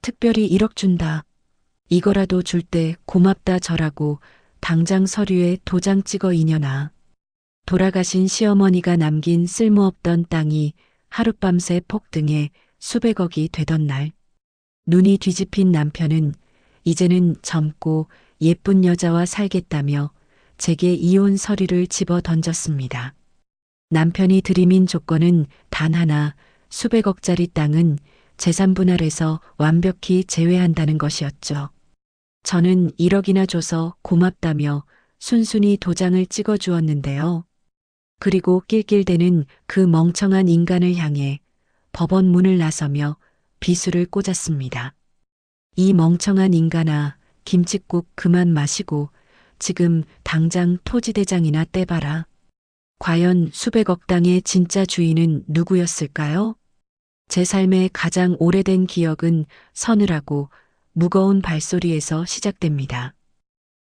특별히 1억 준다. 이거라도 줄 때 고맙다 절하고 당장 서류에 도장 찍어 이년아. 돌아가신 시어머니가 남긴 쓸모없던 땅이 하룻밤새 폭등해 수백억이 되던 날. 눈이 뒤집힌 남편은 이제는 젊고 예쁜 여자와 살겠다며 제게 이혼 서류를 집어 던졌습니다. 남편이 들이민 조건은 단 하나, 수백억짜리 땅은 재산 분할에서 완벽히 제외한다는 것이었죠. 저는 1억이나 줘서 고맙다며 순순히 도장을 찍어 주었는데요. 그리고 낄낄대는 그 멍청한 인간을 향해 법원 문을 나서며 비수를 꽂았습니다. 이 멍청한 인간아, 김칫국 그만 마시고 지금 당장 토지대장이나 떼봐라. 과연 수백억 땅의 진짜 주인은 누구였을까요? 제 삶의 가장 오래된 기억은 서늘하고 무거운 발소리에서 시작됩니다.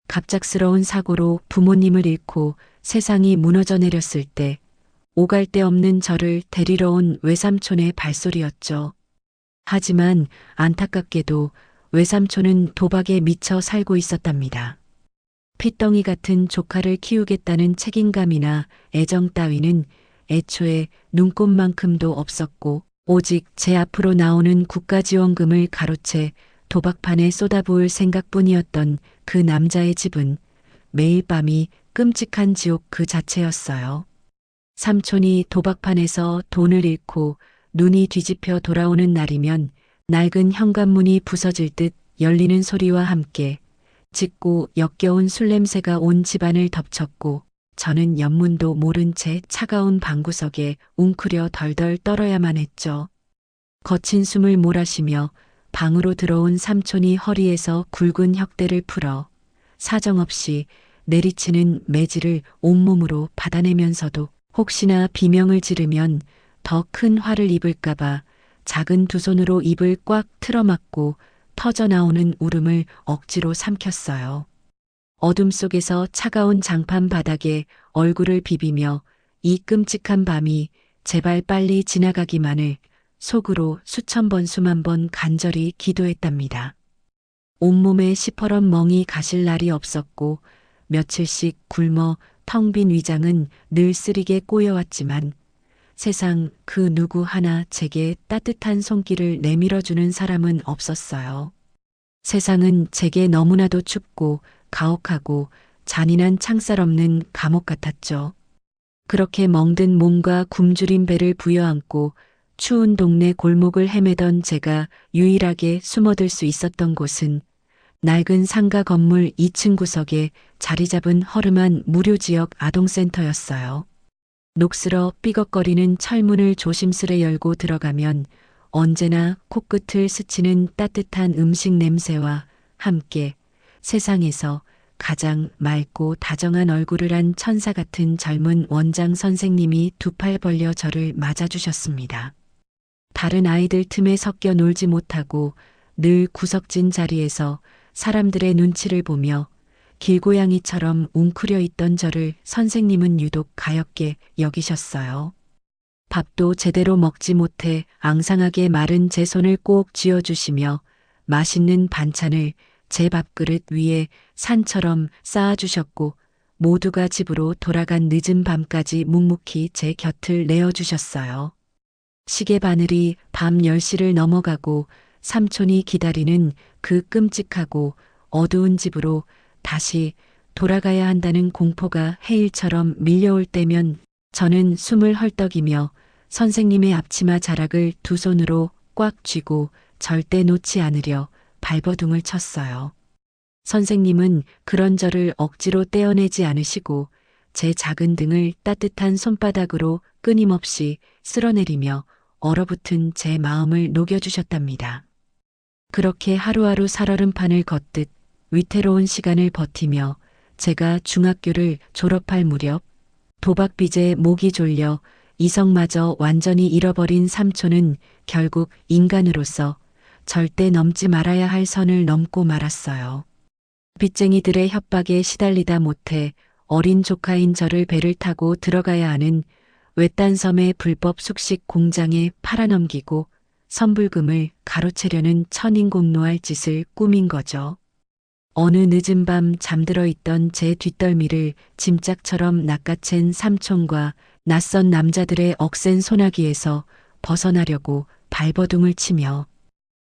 갑작스러운 사고로 부모님을 잃고 세상이 무너져 내렸을 때 오갈 데 없는 저를 데리러 온 외삼촌의 발소리였죠. 하지만 안타깝게도 외삼촌은 도박에 미쳐 살고 있었답니다. 핏덩이 같은 조카를 키우겠다는 책임감이나 애정 따위는 애초에 눈꼽만큼도 없었고 오직 제 앞으로 나오는 국가지원금을 가로채 도박판에 쏟아부을 생각뿐이었던 그 남자의 집은 매일 밤이 끔찍한 지옥 그 자체였어요. 삼촌이 도박판에서 돈을 잃고 눈이 뒤집혀 돌아오는 날이면 낡은 현관문이 부서질 듯 열리는 소리와 함께 짙고 역겨운 술 냄새가 온 집안을 덮쳤고 저는 연문도 모른 채 차가운 방구석에 웅크려 덜덜 떨어야만 했죠. 거친 숨을 몰아쉬며 방으로 들어온 삼촌이 허리에서 굵은 혁대를 풀어 사정없이 내리치는 매질을 온몸으로 받아내면서도 혹시나 비명을 지르면 더 큰 화를 입을까봐 작은 두 손으로 입을 꽉 틀어막고 터져나오는 울음을 억지로 삼켰어요. 어둠 속에서 차가운 장판 바닥에 얼굴을 비비며 이 끔찍한 밤이 제발 빨리 지나가기만을 속으로 수천 번 수만 번 간절히 기도했답니다. 온몸에 시퍼런 멍이 가실 날이 없었고 며칠씩 굶어 텅 빈 위장은 늘 쓰리게 꼬여왔지만 세상 그 누구 하나 제게 따뜻한 손길을 내밀어주는 사람은 없었어요. 세상은 제게 너무나도 춥고 가혹하고 잔인한 창살 없는 감옥 같았죠. 그렇게 멍든 몸과 굶주린 배를 부여안고 추운 동네 골목을 헤매던 제가 유일하게 숨어들 수 있었던 곳은 낡은 상가 건물 2층 구석에 자리 잡은 허름한 무료지역 아동센터였어요. 녹슬어 삐걱거리는 철문을 조심스레 열고 들어가면 언제나 코끝을 스치는 따뜻한 음식 냄새와 함께 세상에서 가장 맑고 다정한 얼굴을 한 천사 같은 젊은 원장 선생님이 두 팔 벌려 저를 맞아주셨습니다. 다른 아이들 틈에 섞여 놀지 못하고 늘 구석진 자리에서 사람들의 눈치를 보며 길고양이처럼 웅크려 있던 저를 선생님은 유독 가엾게 여기셨어요. 밥도 제대로 먹지 못해 앙상하게 마른 제 손을 꼭 쥐어주시며 맛있는 반찬을 제 밥그릇 위에 산처럼 쌓아주셨고 모두가 집으로 돌아간 늦은 밤까지 묵묵히 제 곁을 내어주셨어요. 시계 바늘이 밤 10시를 넘어가고 삼촌이 기다리는 그 끔찍하고 어두운 집으로 다시 돌아가야 한다는 공포가 해일처럼 밀려올 때면 저는 숨을 헐떡이며 선생님의 앞치마 자락을 두 손으로 꽉 쥐고 절대 놓지 않으려 발버둥을 쳤어요. 선생님은 그런 저를 억지로 떼어내지 않으시고 제 작은 등을 따뜻한 손바닥으로 끊임없이 쓸어내리며 얼어붙은 제 마음을 녹여주셨답니다. 그렇게 하루하루 살얼음판을 걷듯 위태로운 시간을 버티며 제가 중학교를 졸업할 무렵 도박빚에 목이 졸려 이성마저 완전히 잃어버린 삼촌은 결국 인간으로서 절대 넘지 말아야 할 선을 넘고 말았어요. 빚쟁이들의 협박에 시달리다 못해 어린 조카인 저를 배를 타고 들어가야 하는 외딴 섬의 불법 숙식 공장에 팔아넘기고 선불금을 가로채려는 천인공노할 짓을 꾸민 거죠. 어느 늦은 밤 잠들어 있던 제 뒷덜미를 짐짝처럼 낚아챈 삼촌과 낯선 남자들의 억센 소나기에서 벗어나려고 발버둥을 치며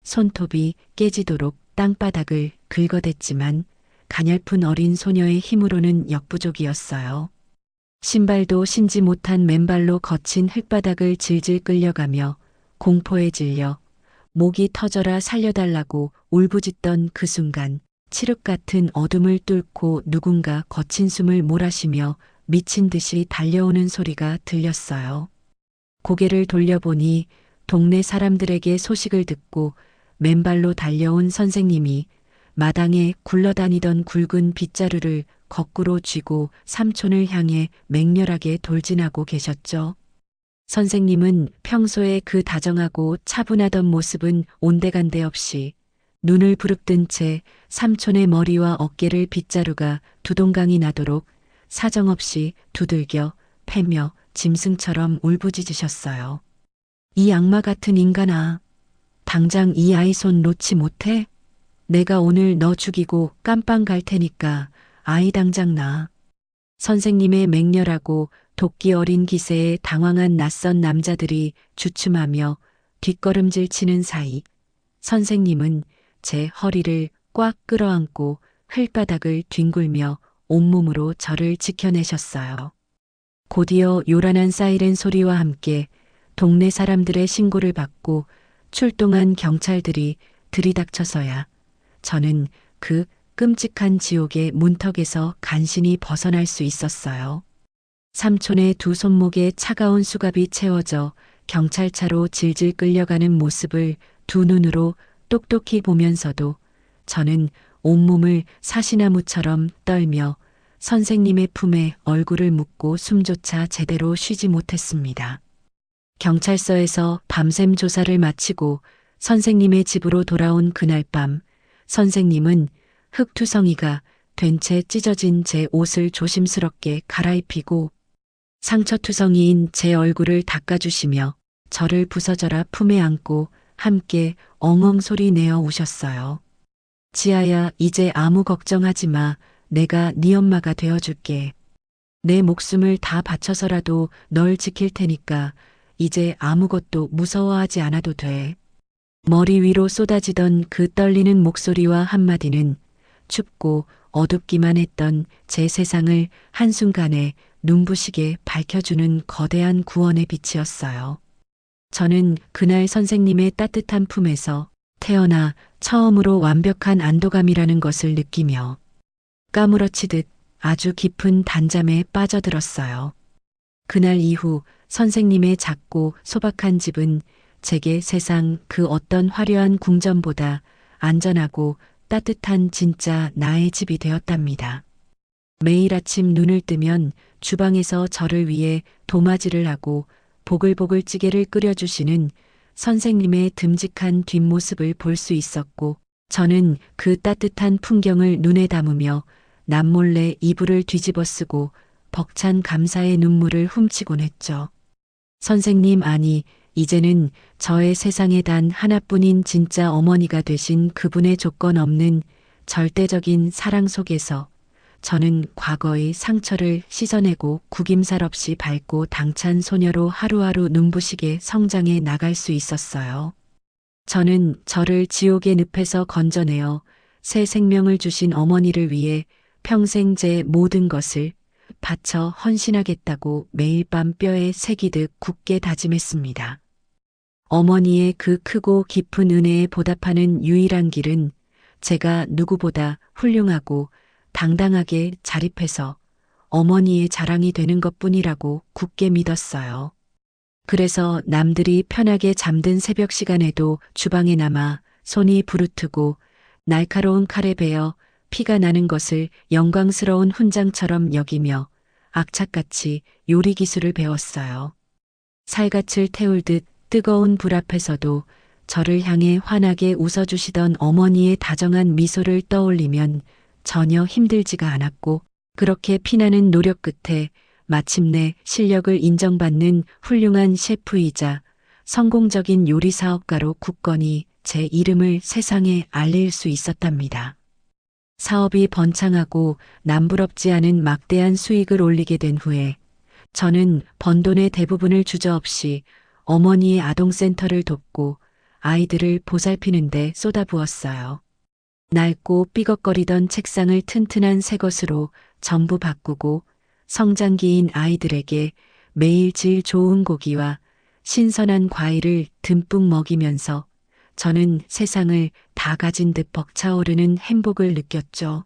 손톱이 깨지도록 땅바닥을 긁어댔지만 가냘픈 어린 소녀의 힘으로는 역부족이었어요. 신발도 신지 못한 맨발로 거친 흙바닥을 질질 끌려가며 공포에 질려 목이 터져라 살려달라고 울부짖던 그 순간 칠흑 같은 어둠을 뚫고 누군가 거친 숨을 몰아쉬며 미친 듯이 달려오는 소리가 들렸어요. 고개를 돌려보니 동네 사람들에게 소식을 듣고 맨발로 달려온 선생님이 마당에 굴러다니던 굵은 빗자루를 거꾸로 쥐고 삼촌을 향해 맹렬하게 돌진하고 계셨죠. 선생님은 평소에 그 다정하고 차분하던 모습은 온데간데 없이 눈을 부릅뜬 채 삼촌의 머리와 어깨를 빗자루가 두동강이 나도록 사정없이 두들겨 패며 짐승처럼 울부짖으셨어요. 이 악마 같은 인간아, 당장 이 아이 손 놓지 못해? 내가 오늘 너 죽이고 깜빵 갈 테니까 아이 당장 놔. 선생님의 맹렬하고 도끼 어린 기세에 당황한 낯선 남자들이 주춤하며 뒷걸음질 치는 사이 선생님은 제 허리를 꽉 끌어안고 흙바닥을 뒹굴며 온몸으로 저를 지켜내셨어요. 곧이어 요란한 사이렌 소리와 함께 동네 사람들의 신고를 받고 출동한 경찰들이 들이닥쳐서야 저는 그 끔찍한 지옥의 문턱에서 간신히 벗어날 수 있었어요. 삼촌의 두 손목에 차가운 수갑이 채워져 경찰차로 질질 끌려가는 모습을 두 눈으로 똑똑히 보면서도 저는 온몸을 사시나무처럼 떨며 선생님의 품에 얼굴을 묻고 숨조차 제대로 쉬지 못했습니다. 경찰서에서 밤샘 조사를 마치고 선생님의 집으로 돌아온 그날 밤, 선생님은 흙투성이가 된 채 찢어진 제 옷을 조심스럽게 갈아입히고 상처투성이인 제 얼굴을 닦아주시며 저를 부서져라 품에 안고 함께 엉엉 소리 내어 우셨어요. 지아야, 이제 아무 걱정하지 마. 내가 네 엄마가 되어줄게. 내 목숨을 다 바쳐서라도 널 지킬 테니까 이제 아무것도 무서워하지 않아도 돼. 머리 위로 쏟아지던 그 떨리는 목소리와 한마디는 춥고 어둡기만 했던 제 세상을 한순간에 눈부시게 밝혀주는 거대한 구원의 빛이었어요. 저는 그날 선생님의 따뜻한 품에서 태어나 처음으로 완벽한 안도감이라는 것을 느끼며 까무러치듯 아주 깊은 단잠에 빠져들었어요. 그날 이후 선생님의 작고 소박한 집은 제게 세상 그 어떤 화려한 궁전보다 안전하고 따뜻한 진짜 나의 집이 되었답니다. 매일 아침 눈을 뜨면 주방에서 저를 위해 도마질을 하고 보글보글 찌개를 끓여주시는 선생님의 듬직한 뒷모습을 볼 수 있었고 저는 그 따뜻한 풍경을 눈에 담으며 남몰래 이불을 뒤집어 쓰고 벅찬 감사의 눈물을 훔치곤 했죠. 선생님, 아니, 이제는 저의 세상에 단 하나뿐인 진짜 어머니가 되신 그분의 조건 없는 절대적인 사랑 속에서 저는 과거의 상처를 씻어내고 구김살 없이 밝고 당찬 소녀로 하루하루 눈부시게 성장해 나갈 수 있었어요. 저는 저를 지옥의 늪에서 건져내어 새 생명을 주신 어머니를 위해 평생 제 모든 것을 바쳐 헌신하겠다고 매일 밤 뼈에 새기듯 굳게 다짐했습니다. 어머니의 그 크고 깊은 은혜에 보답하는 유일한 길은 제가 누구보다 훌륭하고 당당하게 자립해서 어머니의 자랑이 되는 것뿐이라고 굳게 믿었어요. 그래서 남들이 편하게 잠든 새벽 시간에도 주방에 남아 손이 부르트고 날카로운 칼에 베어 피가 나는 것을 영광스러운 훈장처럼 여기며 악착같이 요리 기술을 배웠어요. 살갗을 태울듯 뜨거운 불 앞에서도 저를 향해 환하게 웃어주시던 어머니의 다정한 미소를 떠올리면 전혀 힘들지가 않았고 그렇게 피나는 노력 끝에 마침내 실력을 인정받는 훌륭한 셰프이자 성공적인 요리 사업가로 굳건히 제 이름을 세상에 알릴 수 있었답니다. 사업이 번창하고 남부럽지 않은 막대한 수익을 올리게 된 후에 저는 번 돈의 대부분을 주저없이 어머니의 아동센터를 돕고 아이들을 보살피는 데 쏟아부었어요. 낡고 삐걱거리던 책상을 튼튼한 새 것으로 전부 바꾸고 성장기인 아이들에게 매일 질 좋은 고기와 신선한 과일을 듬뿍 먹이면서 저는 세상을 다 가진 듯 벅차오르는 행복을 느꼈죠.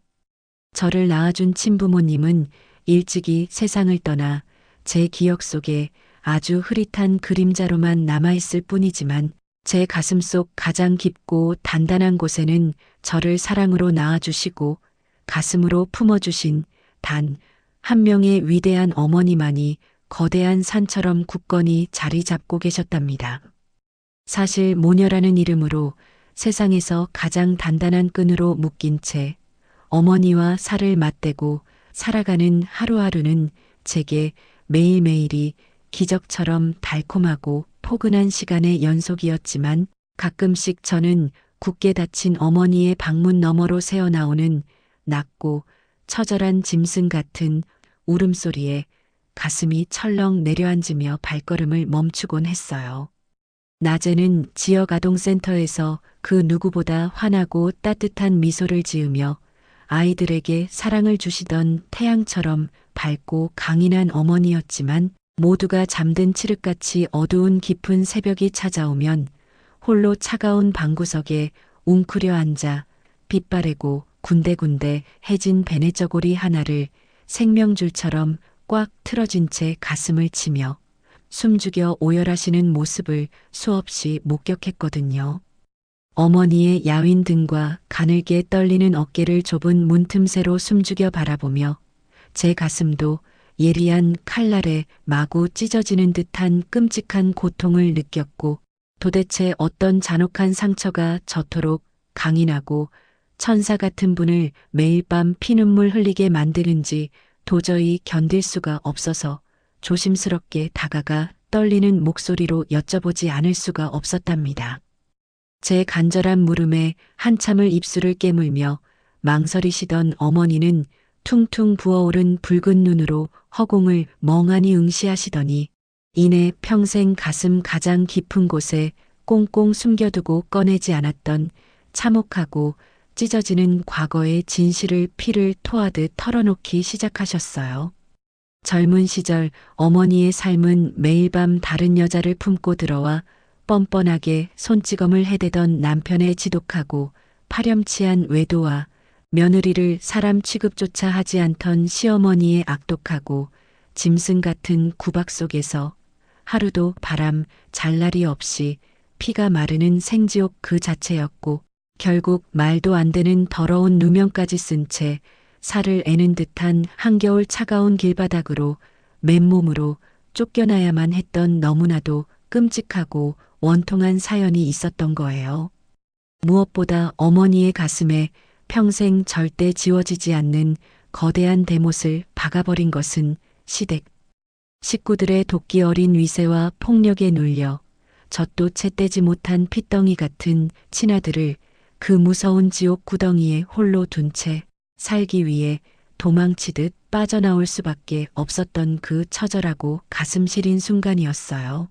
저를 낳아준 친부모님은 일찍이 세상을 떠나 제 기억 속에 아주 흐릿한 그림자로만 남아있을 뿐이지만 제 가슴속 가장 깊고 단단한 곳에는 저를 사랑으로 낳아주시고 가슴으로 품어주신 단 한 명의 위대한 어머니만이 거대한 산처럼 굳건히 자리 잡고 계셨답니다. 사실 모녀라는 이름으로 세상에서 가장 단단한 끈으로 묶인 채 어머니와 살을 맞대고 살아가는 하루하루는 제게 매일매일이 기적처럼 달콤하고 포근한 시간의 연속이었지만 가끔씩 저는 굳게 닫힌 어머니의 방문 너머로 새어나오는 낮고 처절한 짐승 같은 울음소리에 가슴이 철렁 내려앉으며 발걸음을 멈추곤 했어요. 낮에는 지역 아동센터에서 그 누구보다 환하고 따뜻한 미소를 지으며 아이들에게 사랑을 주시던 태양처럼 밝고 강인한 어머니였지만 모두가 잠든 칠흑같이 어두운 깊은 새벽이 찾아오면 홀로 차가운 방구석에 웅크려 앉아 빛바래고 군데군데 해진 베네저고리 하나를 생명줄처럼 꽉 틀어진 채 가슴을 치며 숨죽여 오열하시는 모습을 수없이 목격했거든요. 어머니의 야윈 등과 가늘게 떨리는 어깨를 좁은 문틈새로 숨죽여 바라보며 제 가슴도 예리한 칼날에 마구 찢어지는 듯한 끔찍한 고통을 느꼈고 도대체 어떤 잔혹한 상처가 저토록 강인하고 천사 같은 분을 매일 밤 피눈물 흘리게 만드는지 도저히 견딜 수가 없어서 조심스럽게 다가가 떨리는 목소리로 여쭤보지 않을 수가 없었답니다. 제 간절한 물음에 한참을 입술을 깨물며 망설이시던 어머니는 퉁퉁 부어오른 붉은 눈으로 허공을 멍하니 응시하시더니 이내 평생 가슴 가장 깊은 곳에 꽁꽁 숨겨두고 꺼내지 않았던 참혹하고 찢어지는 과거의 진실을 피를 토하듯 털어놓기 시작하셨어요. 젊은 시절 어머니의 삶은 매일 밤 다른 여자를 품고 들어와 뻔뻔하게 손찌검을 해대던 남편의 지독하고 파렴치한 외도와 며느리를 사람 취급조차 하지 않던 시어머니의 악독하고 짐승 같은 구박 속에서 하루도 바람, 잘날이 없이 피가 마르는 생지옥 그 자체였고 결국 말도 안 되는 더러운 누명까지 쓴 채 살을 애는 듯한 한겨울 차가운 길바닥으로 맨몸으로 쫓겨나야만 했던 너무나도 끔찍하고 원통한 사연이 있었던 거예요. 무엇보다 어머니의 가슴에 평생 절대 지워지지 않는 거대한 대못을 박아버린 것은 시댁 식구들의 도끼 어린 위세와 폭력에 눌려 젖도 채 떼지 못한 핏덩이 같은 친아들을 그 무서운 지옥 구덩이에 홀로 둔 채 살기 위해 도망치듯 빠져나올 수밖에 없었던 그 처절하고 가슴 시린 순간이었어요.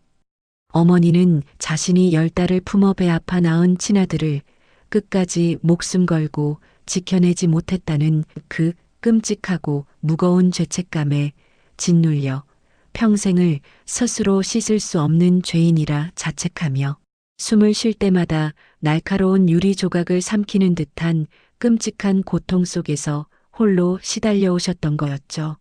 어머니는 자신이 10달을 품어 배 아파 낳은 친아들을 끝까지 목숨 걸고 지켜내지 못했다는 그 끔찍하고 무거운 죄책감에 짓눌려 평생을 스스로 씻을 수 없는 죄인이라 자책하며 숨을 쉴 때마다 날카로운 유리 조각을 삼키는 듯한 끔찍한 고통 속에서 홀로 시달려 오셨던 거였죠.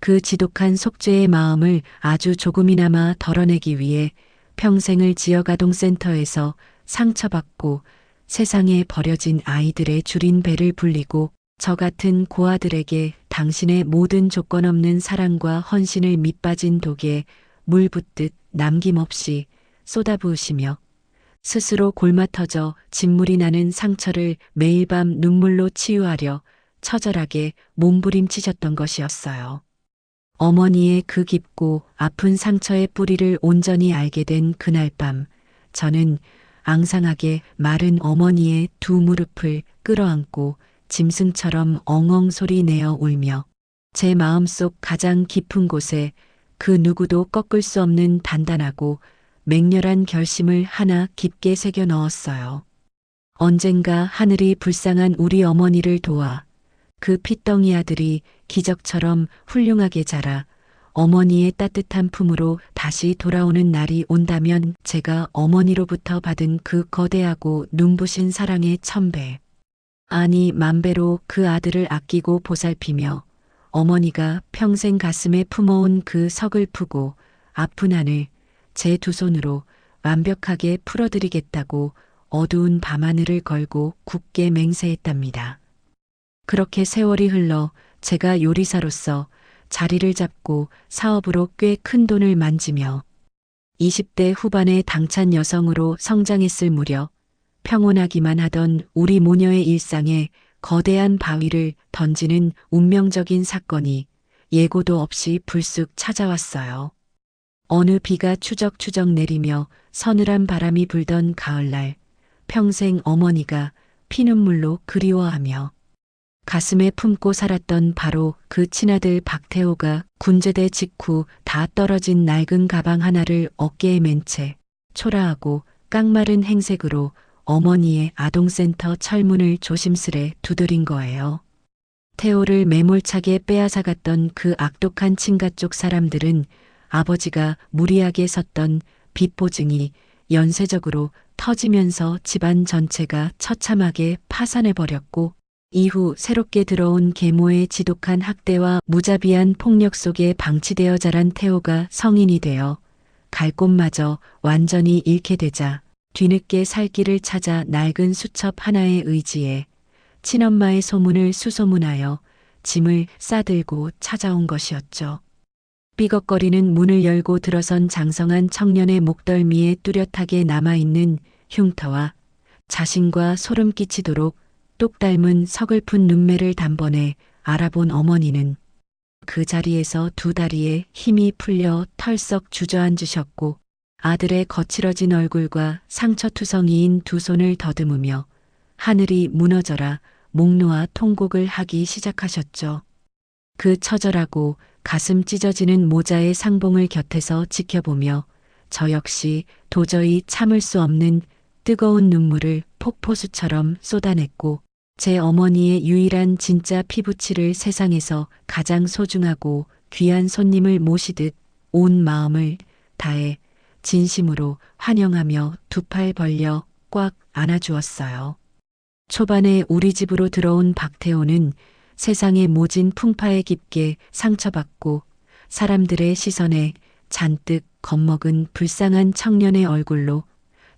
그 지독한 속죄의 마음을 아주 조금이나마 덜어내기 위해 평생을 지역아동센터에서 상처받고 세상에 버려진 아이들의 줄인 배를 불리고 저 같은 고아들에게 당신의 모든 조건 없는 사랑과 헌신을 밑빠진 독에 물 붓듯 남김없이 쏟아부으시며 스스로 골마 터져 진물이 나는 상처를 매일 밤 눈물로 치유하려 처절하게 몸부림치셨던 것이었어요. 어머니의 그 깊고 아픈 상처의 뿌리를 온전히 알게 된 그날 밤, 저는 앙상하게 마른 어머니의 두 무릎을 끌어안고 짐승처럼 엉엉 소리 내어 울며 제 마음속 가장 깊은 곳에 그 누구도 꺾을 수 없는 단단하고 맹렬한 결심을 하나 깊게 새겨 넣었어요. 언젠가 하늘이 불쌍한 우리 어머니를 도와 그 핏덩이 아들이 기적처럼 훌륭하게 자라 어머니의 따뜻한 품으로 다시 돌아오는 날이 온다면 제가 어머니로부터 받은 그 거대하고 눈부신 사랑의 1000배, 아니 10,000배로 그 아들을 아끼고 보살피며 어머니가 평생 가슴에 품어온 그 서글프고 아픈 한을 제 두 손으로 완벽하게 풀어드리겠다고 어두운 밤하늘을 걸고 굳게 맹세했답니다. 그렇게 세월이 흘러 제가 요리사로서 자리를 잡고 사업으로 꽤 큰 돈을 만지며 20대 후반의 당찬 여성으로 성장했을 무렵 평온하기만 하던 우리 모녀의 일상에 거대한 바위를 던지는 운명적인 사건이 예고도 없이 불쑥 찾아왔어요. 어느 비가 추적추적 내리며 서늘한 바람이 불던 가을날, 평생 어머니가 피눈물로 그리워하며 가슴에 품고 살았던 바로 그 친아들 박태호가 군제대 직후 다 떨어진 낡은 가방 하나를 어깨에 맨 채 초라하고 깡마른 행색으로 어머니의 아동센터 철문을 조심스레 두드린 거예요. 태호를 매몰차게 빼앗아갔던 그 악독한 친가 쪽 사람들은 아버지가 무리하게 섰던 빚보증이 연쇄적으로 터지면서 집안 전체가 처참하게 파산해버렸고 이후 새롭게 들어온 계모의 지독한 학대와 무자비한 폭력 속에 방치되어 자란 태호가 성인이 되어 갈 곳마저 완전히 잃게 되자 뒤늦게 살 길을 찾아 낡은 수첩 하나에 의지해 친엄마의 소문을 수소문하여 짐을 싸들고 찾아온 것이었죠. 삐걱거리는 문을 열고 들어선 장성한 청년의 목덜미에 뚜렷하게 남아있는 흉터와 자신과 소름 끼치도록 똑 닮은 서글픈 눈매를 단번에 알아본 어머니는 그 자리에서 두 다리에 힘이 풀려 털썩 주저앉으셨고 아들의 거칠어진 얼굴과 상처투성이인 두 손을 더듬으며 하늘이 무너져라 목 놓아 통곡을 하기 시작하셨죠. 그 처절하고 가슴 찢어지는 모자의 상봉을 곁에서 지켜보며 저 역시 도저히 참을 수 없는 뜨거운 눈물을 폭포수처럼 쏟아냈고 제 어머니의 유일한 진짜 피부치를 세상에서 가장 소중하고 귀한 손님을 모시듯 온 마음을 다해 진심으로 환영하며 두 팔 벌려 꽉 안아주었어요. 초반에 우리 집으로 들어온 박태호는 세상의 모진 풍파에 깊게 상처받고 사람들의 시선에 잔뜩 겁먹은 불쌍한 청년의 얼굴로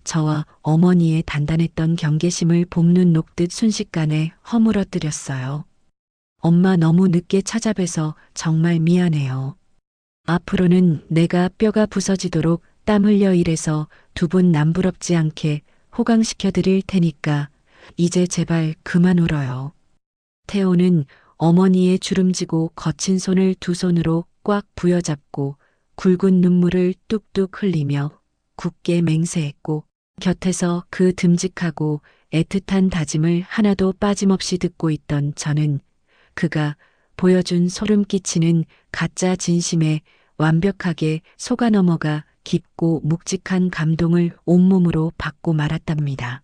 저와 어머니의 단단했던 경계심을 봄눈 녹듯 순식간에 허물어뜨렸어요. 엄마 너무 늦게 찾아뵈서 정말 미안해요. 앞으로는 내가 뼈가 부서지도록 땀 흘려 일해서 두 분 남부럽지 않게 호강시켜 드릴 테니까 이제 제발 그만 울어요. 태호는 어머니의 주름지고 거친 손을 두 손으로 꽉 부여잡고 굵은 눈물을 뚝뚝 흘리며 굳게 맹세했고 곁에서 그 듬직하고 애틋한 다짐을 하나도 빠짐없이 듣고 있던 저는 그가 보여준 소름 끼치는 가짜 진심에 완벽하게 속아 넘어가 깊고 묵직한 감동을 온몸으로 받고 말았답니다.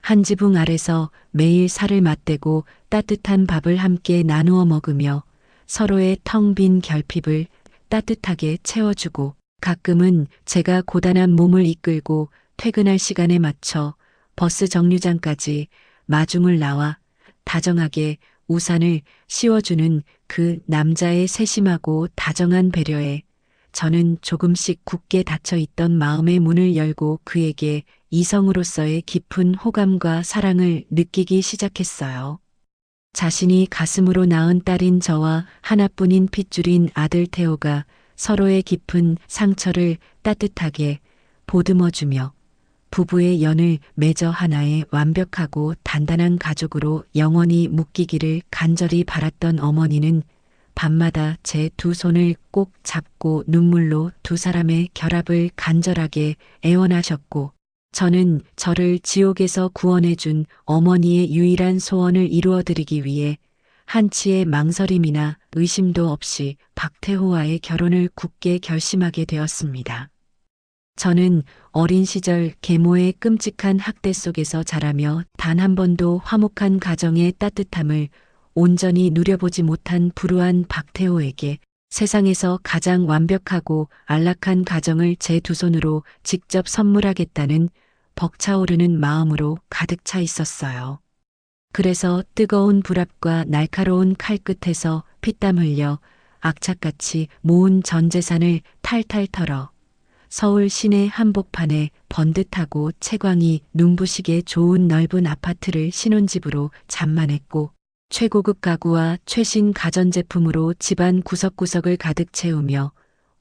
한 지붕 아래서 매일 살을 맞대고 따뜻한 밥을 함께 나누어 먹으며 서로의 텅 빈 결핍을 따뜻하게 채워주고 가끔은 제가 고단한 몸을 이끌고 퇴근할 시간에 맞춰 버스 정류장까지 마중을 나와 다정하게 우산을 씌워주는 그 남자의 세심하고 다정한 배려에 저는 조금씩 굳게 닫혀있던 마음의 문을 열고 그에게 이성으로서의 깊은 호감과 사랑을 느끼기 시작했어요. 자신이 가슴으로 낳은 딸인 저와 하나뿐인 핏줄인 아들 태호가 서로의 깊은 상처를 따뜻하게 보듬어주며 부부의 연을 맺어 하나의 완벽하고 단단한 가족으로 영원히 묶이기를 간절히 바랐던 어머니는 밤마다 제 두 손을 꼭 잡고 눈물로 두 사람의 결합을 간절하게 애원하셨고, 저는 저를 지옥에서 구원해준 어머니의 유일한 소원을 이루어드리기 위해 한치의 망설임이나 의심도 없이 박태호와의 결혼을 굳게 결심하게 되었습니다. 저는 어린 시절 계모의 끔찍한 학대 속에서 자라며 단 한 번도 화목한 가정의 따뜻함을 온전히 누려보지 못한 불우한 박태호에게 세상에서 가장 완벽하고 안락한 가정을 제 두 손으로 직접 선물하겠다는 벅차오르는 마음으로 가득 차 있었어요. 그래서 뜨거운 불 앞과 날카로운 칼 끝에서 피땀 흘려 악착같이 모은 전 재산을 탈탈 털어 서울 시내 한복판에 번듯하고 채광이 눈부시게 좋은 넓은 아파트를 신혼집으로 잠만했고, 최고급 가구와 최신 가전제품으로 집안 구석구석을 가득 채우며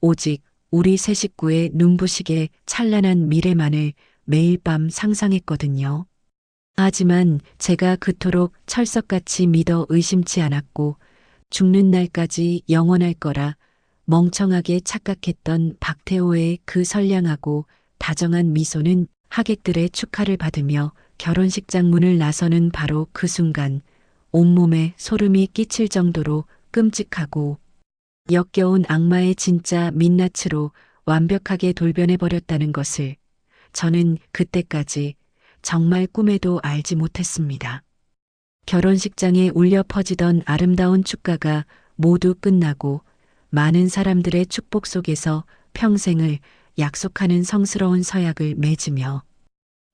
오직 우리 세 식구의 눈부시게 찬란한 미래만을 매일 밤 상상했거든요. 하지만 제가 그토록 철석같이 믿어 의심치 않았고 죽는 날까지 영원할 거라 멍청하게 착각했던 박태호의 그 선량하고 다정한 미소는 하객들의 축하를 받으며 결혼식 장문을 나서는 바로 그 순간 온몸에 소름이 끼칠 정도로 끔찍하고 역겨운 악마의 진짜 민낯으로 완벽하게 돌변해버렸다는 것을 저는 그때까지 정말 꿈에도 알지 못했습니다. 결혼식장에 울려 퍼지던 아름다운 축가가 모두 끝나고 많은 사람들의 축복 속에서 평생을 약속하는 성스러운 서약을 맺으며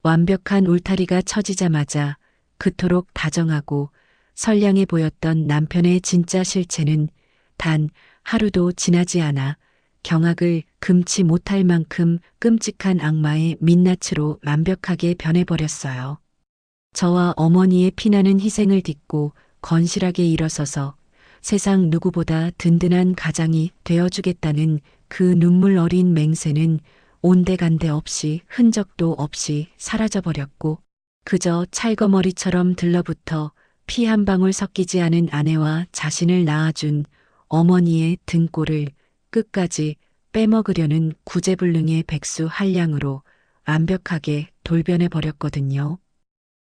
완벽한 울타리가 쳐지자마자 그토록 다정하고 선량해 보였던 남편의 진짜 실체는 단 하루도 지나지 않아 경악을 금치 못할 만큼 끔찍한 악마의 민낯으로 완벽하게 변해버렸어요. 저와 어머니의 피나는 희생을 딛고 건실하게 일어서서 세상 누구보다 든든한 가장이 되어주겠다는 그 눈물 어린 맹세는 온데간데 없이 흔적도 없이 사라져버렸고, 그저 찰거머리처럼 들러붙어 피 한 방울 섞이지 않은 아내와 자신을 낳아준 어머니의 등골을 끝까지 빼먹으려는 구제불능의 백수 한량으로 완벽하게 돌변해버렸거든요.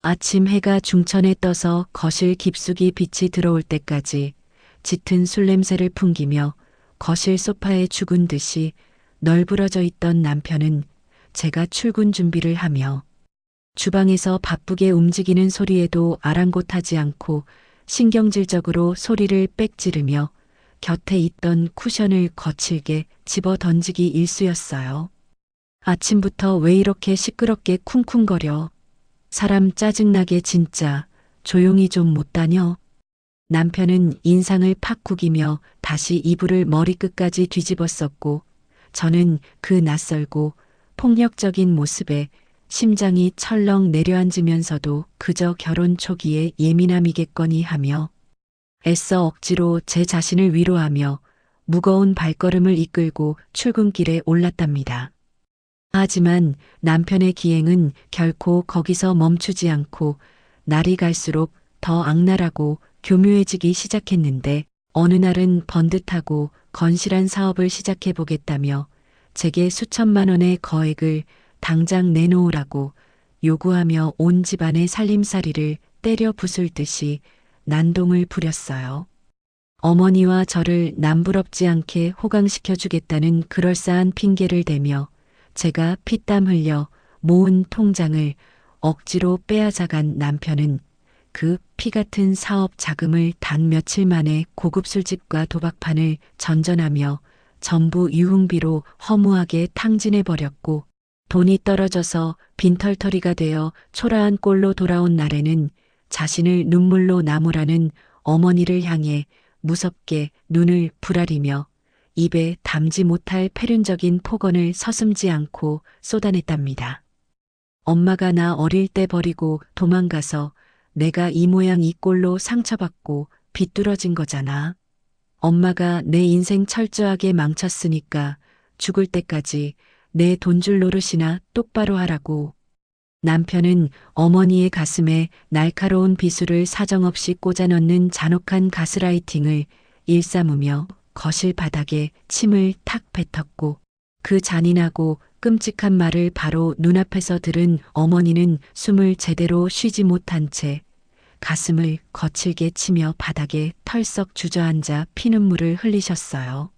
아침 해가 중천에 떠서 거실 깊숙이 빛이 들어올 때까지 짙은 술 냄새를 풍기며 거실 소파에 죽은 듯이 널브러져 있던 남편은 제가 출근 준비를 하며 주방에서 바쁘게 움직이는 소리에도 아랑곳하지 않고 신경질적으로 소리를 빽 지르며 곁에 있던 쿠션을 거칠게 집어 던지기 일쑤였어요. 아침부터 왜 이렇게 시끄럽게 쿵쿵거려? 사람 짜증나게 진짜 조용히 좀 못 다녀? 남편은 인상을 팍 구기며 다시 이불을 머리끝까지 뒤집었었고, 저는 그 낯설고 폭력적인 모습에 심장이 철렁 내려앉으면서도 그저 결혼 초기의 예민함이겠거니 하며 애써 억지로 제 자신을 위로하며 무거운 발걸음을 이끌고 출근길에 올랐답니다. 하지만 남편의 기행은 결코 거기서 멈추지 않고 날이 갈수록 더 악랄하고 교묘해지기 시작했는데, 어느 날은 번듯하고 건실한 사업을 시작해 보겠다며 제게 수천만 원의 거액을 당장 내놓으라고 요구하며 온 집안의 살림살이를 때려 부술 듯이 난동을 부렸어요. 어머니와 저를 남부럽지 않게 호강시켜 주겠다는 그럴싸한 핑계를 대며 제가 피땀 흘려 모은 통장을 억지로 빼앗아간 남편은 그 피 같은 사업 자금을 단 며칠 만에 고급 술집과 도박판을 전전하며 전부 유흥비로 허무하게 탕진해버렸고, 돈이 떨어져서 빈털터리가 되어 초라한 꼴로 돌아온 날에는 자신을 눈물로 나무라는 어머니를 향해 무섭게 눈을 부라리며 입에 담지 못할 패륜적인 폭언을 서슴지 않고 쏟아냈답니다. 엄마가 나 어릴 때 버리고 도망가서 내가 이 모양 이 꼴로 상처받고 비뚤어진 거잖아. 엄마가 내 인생 철저하게 망쳤으니까 죽을 때까지 내 돈줄 노릇이나 똑바로 하라고. 남편은 어머니의 가슴에 날카로운 비수를 사정없이 꽂아 넣는 잔혹한 가스라이팅을 일삼으며 거실 바닥에 침을 탁 뱉었고 그 잔인하고 끔찍한 말을 바로 눈앞에서 들은 어머니는 숨을 제대로 쉬지 못한 채 가슴을 거칠게 치며 바닥에 털썩 주저앉아 피눈물을 흘리셨어요.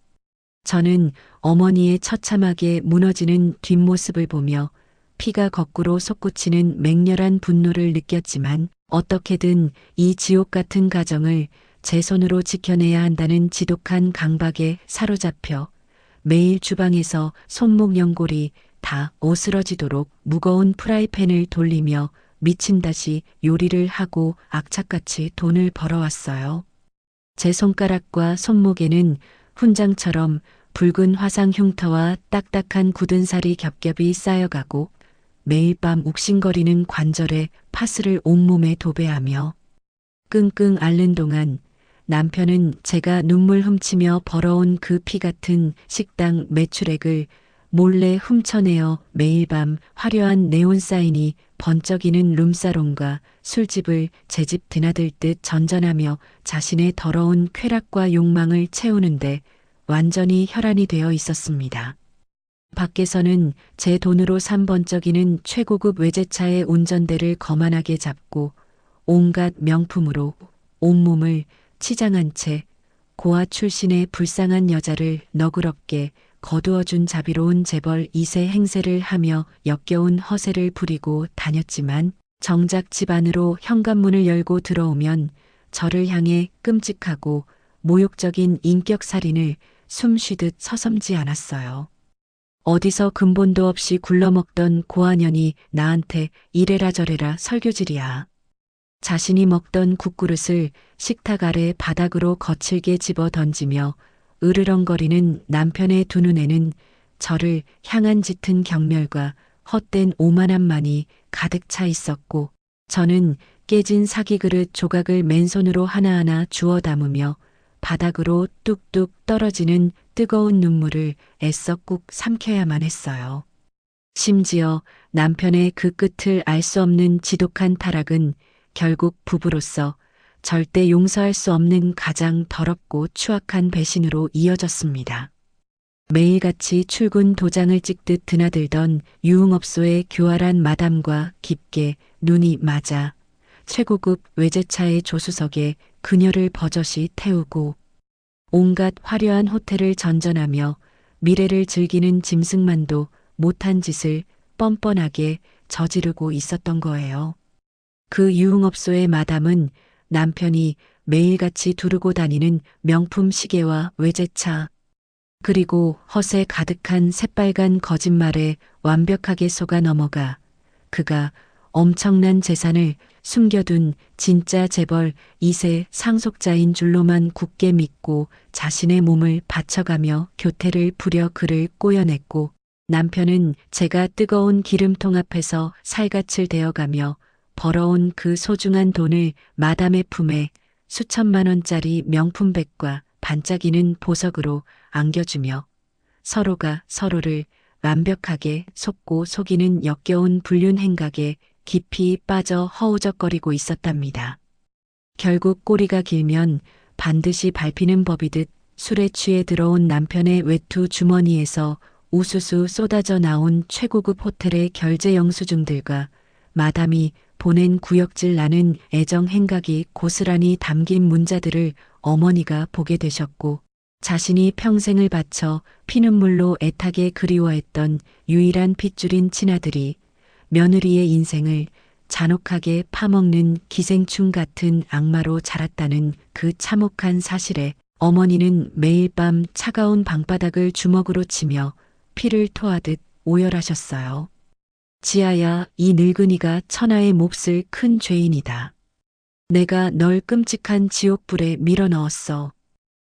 저는 어머니의 처참하게 무너지는 뒷모습을 보며 피가 거꾸로 솟구치는 맹렬한 분노를 느꼈지만 어떻게든 이 지옥 같은 가정을 제 손으로 지켜내야 한다는 지독한 강박에 사로잡혀 매일 주방에서 손목 연골이 다 오스러지도록 무거운 프라이팬을 돌리며 미친 듯이 요리를 하고 악착같이 돈을 벌어왔어요. 제 손가락과 손목에는 훈장처럼 붉은 화상 흉터와 딱딱한 굳은 살이 겹겹이 쌓여가고 매일 밤 욱신거리는 관절에 파스를 온몸에 도배하며 끙끙 앓는 동안 남편은 제가 눈물 훔치며 벌어온 그 피 같은 식당 매출액을 몰래 훔쳐내어 매일 밤 화려한 네온사인이 번쩍이는 룸사롱과 술집을 제 집 드나들 듯 전전하며 자신의 더러운 쾌락과 욕망을 채우는데 완전히 혈안이 되어 있었습니다. 밖에서는 제 돈으로 산 번쩍이는 최고급 외제차의 운전대를 거만하게 잡고 온갖 명품으로 온몸을 치장한 채 고아 출신의 불쌍한 여자를 너그럽게 거두어준 자비로운 재벌 2세 행세를 하며 역겨운 허세를 부리고 다녔지만 정작 집 안으로 현관문을 열고 들어오면 저를 향해 끔찍하고 모욕적인 인격살인을 숨쉬듯 서섬지 않았어요. 어디서 근본도 없이 굴러먹던 고아년이 나한테 이래라 저래라 설교질이야. 자신이 먹던 국그릇을 식탁 아래 바닥으로 거칠게 집어 던지며 으르렁거리는 남편의 두 눈에는 저를 향한 짙은 경멸과 헛된 오만함만이 가득 차 있었고 저는 깨진 사기그릇 조각을 맨손으로 하나하나 주워 담으며 바닥으로 뚝뚝 떨어지는 뜨거운 눈물을 애써 꾹 삼켜야만 했어요. 심지어 남편의 그 끝을 알 수 없는 지독한 타락은 결국 부부로서 절대 용서할 수 없는 가장 더럽고 추악한 배신으로 이어졌습니다. 매일같이 출근 도장을 찍듯 드나들던 유흥업소의 교활한 마담과 깊게 눈이 맞아 최고급 외제차의 조수석에 그녀를 버젓이 태우고 온갖 화려한 호텔을 전전하며 미래를 즐기는 짐승만도 못한 짓을 뻔뻔하게 저지르고 있었던 거예요. 그 유흥업소의 마담은 남편이 매일같이 두르고 다니는 명품 시계와 외제차, 그리고 허세 가득한 새빨간 거짓말에 완벽하게 속아 넘어가 그가 엄청난 재산을 숨겨둔 진짜 재벌 2세 상속자인 줄로만 굳게 믿고 자신의 몸을 바쳐가며 교태를 부려 그를 꼬여냈고 남편은 제가 뜨거운 기름통 앞에서 살갗을 대어가며 벌어온 그 소중한 돈을 마담의 품에 수천만 원짜리 명품백과 반짝이는 보석으로 안겨주며 서로가 서로를 완벽하게 속고 속이는 역겨운 불륜 행각에 깊이 빠져 허우적거리고 있었답니다. 결국 꼬리가 길면 반드시 밟히는 법이듯 술에 취해 들어온 남편의 외투 주머니에서 우수수 쏟아져 나온 최고급 호텔의 결제 영수증들과 마담이 보낸 구역질 나는 애정 행각이 고스란히 담긴 문자들을 어머니가 보게 되셨고 자신이 평생을 바쳐 피눈물로 애타게 그리워했던 유일한 핏줄인 친아들이 며느리의 인생을 잔혹하게 파먹는 기생충 같은 악마로 자랐다는 그 참혹한 사실에 어머니는 매일 밤 차가운 방바닥을 주먹으로 치며 피를 토하듯 오열하셨어요. 지아야, 이 늙은이가 천하의 몹쓸 큰 죄인이다. 내가 널 끔찍한 지옥불에 밀어넣었어.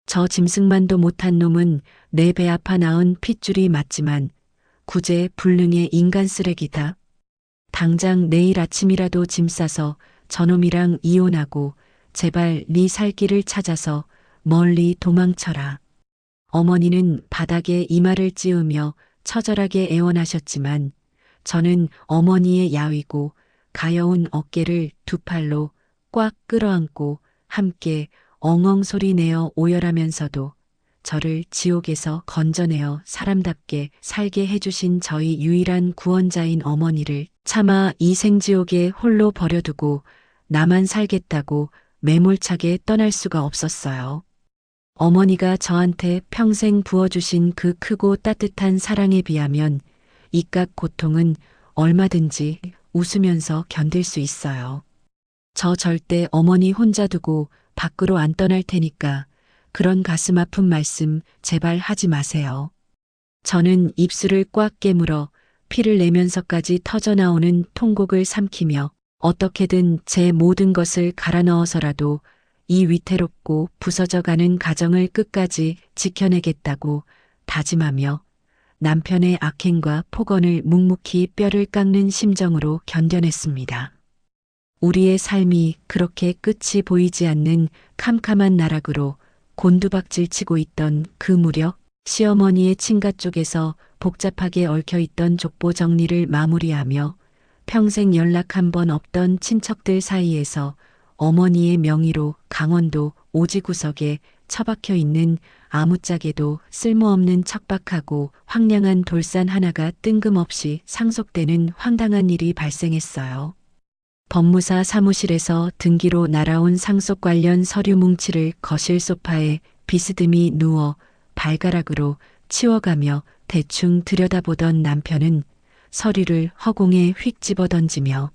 저 짐승만도 못한 놈은 내 배 아파 낳은 핏줄이 맞지만 구제 불능의 인간 쓰레기다. 당장 내일 아침이라도 짐 싸서 저놈이랑 이혼하고 제발 네 살 길을 찾아서 멀리 도망쳐라. 어머니는 바닥에 이마를 찌우며 처절하게 애원하셨지만 저는 어머니의 야위고 가여운 어깨를 두 팔로 꽉 끌어안고 함께 엉엉 소리 내어 오열하면서도 저를 지옥에서 건져내어 사람답게 살게 해주신 저희 유일한 구원자인 어머니를 차마 이 생지옥에 홀로 버려두고 나만 살겠다고 매몰차게 떠날 수가 없었어요. 어머니가 저한테 평생 부어주신 그 크고 따뜻한 사랑에 비하면 이깟 고통은 얼마든지 웃으면서 견딜 수 있어요. 저 절대 어머니 혼자 두고 밖으로 안 떠날 테니까 그런 가슴 아픈 말씀 제발 하지 마세요. 저는 입술을 꽉 깨물어 피를 내면서까지 터져나오는 통곡을 삼키며 어떻게든 제 모든 것을 갈아 넣어서라도 이 위태롭고 부서져가는 가정을 끝까지 지켜내겠다고 다짐하며 남편의 악행과 폭언을 묵묵히 뼈를 깎는 심정으로 견뎌냈습니다. 우리의 삶이 그렇게 끝이 보이지 않는 캄캄한 나락으로 곤두박질 치고 있던 그 무렵 시어머니의 친가 쪽에서 복잡하게 얽혀있던 족보 정리를 마무리하며 평생 연락 한 번 없던 친척들 사이에서 어머니의 명의로 강원도 오지구석에 처박혀 있는 아무짝에도 쓸모없는 척박하고 황량한 돌산 하나가 뜬금없이 상속되는 황당한 일이 발생했어요. 법무사 사무실에서 등기로 날아온 상속 관련 서류 뭉치를 거실 소파에 비스듬히 누워 발가락으로 치워가며 대충 들여다보던 남편은 서류를 허공에 휙 집어던지며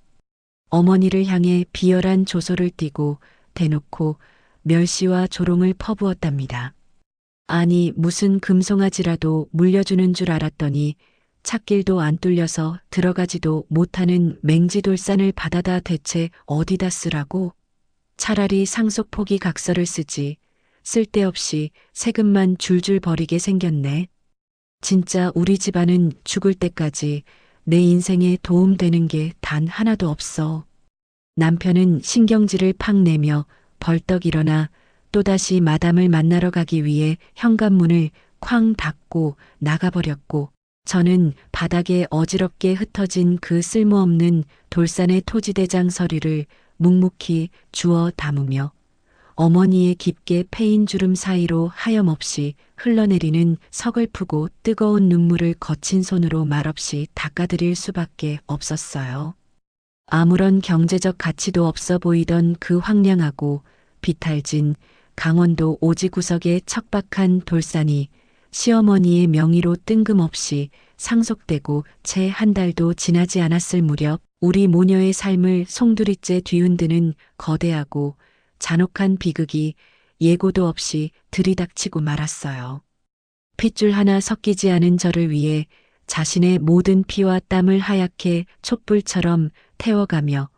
어머니를 향해 비열한 조소를 띠고 대놓고 멸시와 조롱을 퍼부었답니다. 아니 무슨 금송아지라도 물려주는 줄 알았더니 찻길도 안 뚫려서 들어가지도 못하는 맹지돌산을 받아다 대체 어디다 쓰라고? 차라리 상속 포기 각서를 쓰지. 쓸데없이 세금만 줄줄 버리게 생겼네. 진짜 우리 집안은 죽을 때까지 내 인생에 도움되는 게 단 하나도 없어. 남편은 신경질을 팍 내며 벌떡 일어나 또다시 마담을 만나러 가기 위해 현관문을 쾅 닫고 나가버렸고 저는 바닥에 어지럽게 흩어진 그 쓸모없는 돌산의 토지대장 서류를 묵묵히 주워 담으며 어머니의 깊게 패인 주름 사이로 하염없이 흘러내리는 서글프고 뜨거운 눈물을 거친 손으로 말없이 닦아드릴 수밖에 없었어요. 아무런 경제적 가치도 없어 보이던 그 황량하고 비탈진 강원도 오지구석의 척박한 돌산이 시어머니의 명의로 뜬금없이 상속되고 채 한 달도 지나지 않았을 무렵 우리 모녀의 삶을 송두리째 뒤흔드는 거대하고 잔혹한 비극이 예고도 없이 들이닥치고 말았어요. 핏줄 하나 섞이지 않은 저를 위해 자신의 모든 피와 땀을 하얗게 촛불처럼 태워가며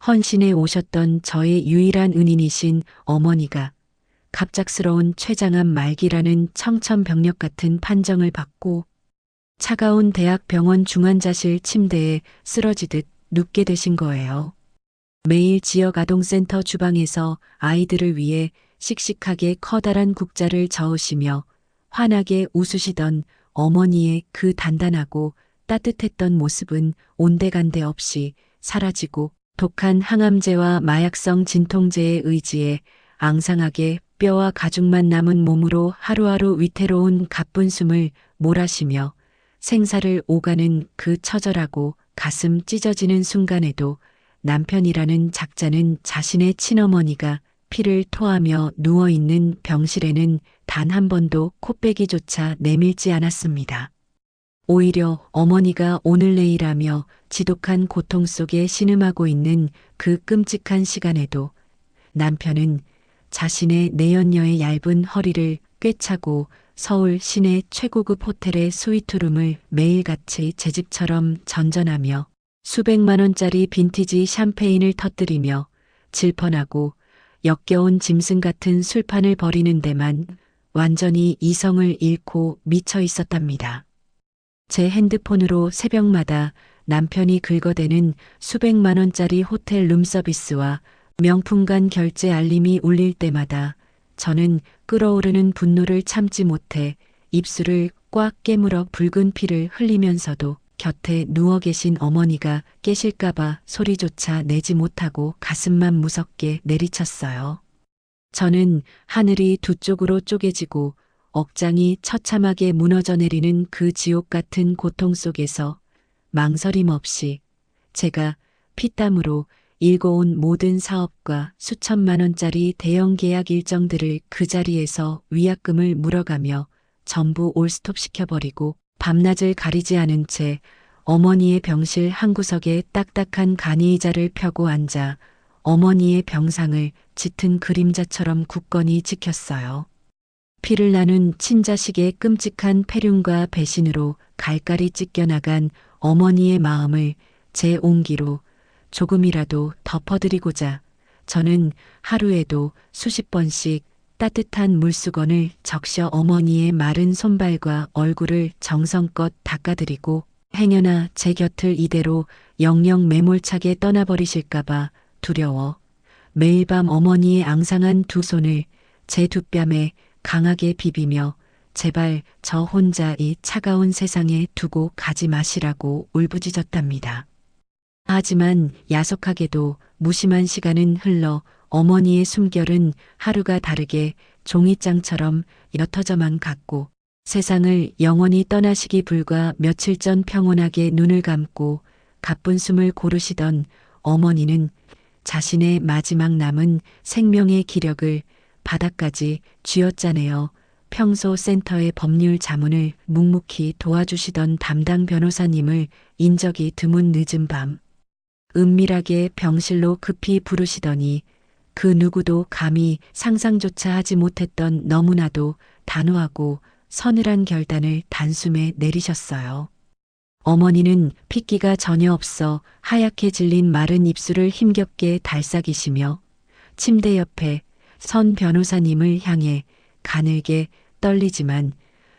헌신해 오셨던 저의 유일한 은인이신 어머니가 갑작스러운 췌장암 말기라는 청천벽력 같은 판정을 받고 차가운 대학병원 중환자실 침대에 쓰러지듯 눕게 되신 거예요. 매일 지역 아동센터 주방에서 아이들을 위해 씩씩하게 커다란 국자를 저으시며 환하게 웃으시던 어머니의 그 단단하고 따뜻했던 모습은 온데간데 없이 사라지고 독한 항암제와 마약성 진통제에 의지해 앙상하게 뼈와 가죽만 남은 몸으로 하루하루 위태로운 가쁜 숨을 몰아쉬며 생사를 오가는 그 처절하고 가슴 찢어지는 순간에도 남편이라는 작자는 자신의 친어머니가 피를 토하며 누워있는 병실에는 단 한 번도 코빼기조차 내밀지 않았습니다. 오히려 어머니가 오늘 내일하며 지독한 고통 속에 신음하고 있는 그 끔찍한 시간에도 남편은 자신의 내연녀의 얇은 허리를 꿰차고 서울 시내 최고급 호텔의 스위트룸을 매일같이 제 집처럼 전전하며 수백만 원짜리 빈티지 샴페인을 터뜨리며 질펀하고 역겨운 짐승 같은 술판을 벌이는 데만 완전히 이성을 잃고 미쳐 있었답니다. 제 핸드폰으로 새벽마다 남편이 긁어대는 수백만 원짜리 호텔 룸서비스와 명품관 결제 알림이 울릴 때마다 저는 끓어오르는 분노를 참지 못해 입술을 꽉 깨물어 붉은 피를 흘리면서도 곁에 누워 계신 어머니가 깨실까봐 소리조차 내지 못하고 가슴만 무섭게 내리쳤어요. 저는 하늘이 두 쪽으로 쪼개지고 억장이 처참하게 무너져 내리는 그 지옥 같은 고통 속에서 망설임 없이 제가 피땀으로 일궈온 모든 사업과 수천만 원짜리 대형 계약 일정들을 그 자리에서 위약금을 물어가며 전부 올스톱 시켜버리고 밤낮을 가리지 않은 채 어머니의 병실 한 구석에 딱딱한 간이의자를 펴고 앉아 어머니의 병상을 짙은 그림자처럼 굳건히 지켰어요. 피를 나눈 친자식의 끔찍한 폐륜과 배신으로 갈갈이 찢겨나간 어머니의 마음을 제 온기로 조금이라도 덮어드리고자 저는 하루에도 수십 번씩 따뜻한 물수건을 적셔 어머니의 마른 손발과 얼굴을 정성껏 닦아드리고 행여나 제 곁을 이대로 영영 매몰차게 떠나버리실까봐 두려워 매일 밤 어머니의 앙상한 두 손을 제 두 뺨에 강하게 비비며 제발 저 혼자 이 차가운 세상에 두고 가지 마시라고 울부짖었답니다. 하지만 야속하게도 무심한 시간은 흘러 어머니의 숨결은 하루가 다르게 종이장처럼 옅어져만 갔고 세상을 영원히 떠나시기 불과 며칠 전 평온하게 눈을 감고 가쁜 숨을 고르시던 어머니는 자신의 마지막 남은 생명의 기력을 바닥까지 쥐어짜내어 평소 센터의 법률 자문을 묵묵히 도와주시던 담당 변호사님을 인적이 드문 늦은 밤 은밀하게 병실로 급히 부르시더니 그 누구도 감히 상상조차 하지 못했던 너무나도 단호하고 서늘한 결단을 단숨에 내리셨어요. 어머니는 핏기가 전혀 없어 하얗게 질린 마른 입술을 힘겹게 달싹이시며 침대 옆에 선 변호사님을 향해 가늘게 떨리지만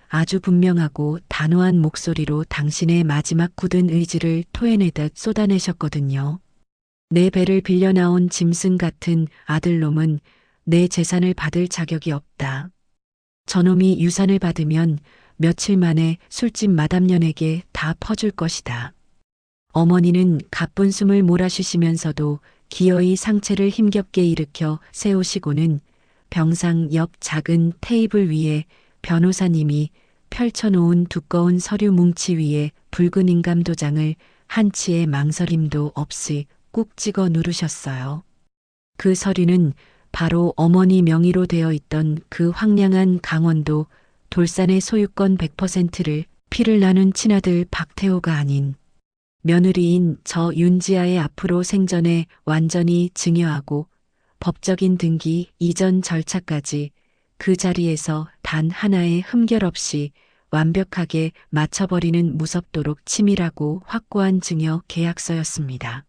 아주 분명하고 단호한 목소리로 당신의 마지막 굳은 의지를 토해내듯 쏟아내셨거든요. 내 배를 빌려 나온 짐승 같은 아들놈은 내 재산을 받을 자격이 없다. 저놈이 유산을 받으면 며칠 만에 술집 마담년에게 다 퍼줄 것이다. 어머니는 가쁜 숨을 몰아쉬시면서도 기어이 상체를 힘겹게 일으켜 세우시고는 병상 옆 작은 테이블 위에 변호사님이 펼쳐놓은 두꺼운 서류 뭉치 위에 붉은 인감 도장을 한치의 망설임도 없이 꾹 찍어 누르셨어요. 그 서류는 바로 어머니 명의로 되어 있던 그 황량한 강원도 돌산의 소유권 100%를 피를 나눈 친아들 박태호가 아닌 며느리인 저 윤지아의 앞으로 생전에 완전히 증여하고 법적인 등기 이전 절차까지 그 자리에서 단 하나의 흠결 없이 완벽하게 맞춰버리는 무섭도록 치밀하고 확고한 증여 계약서였습니다.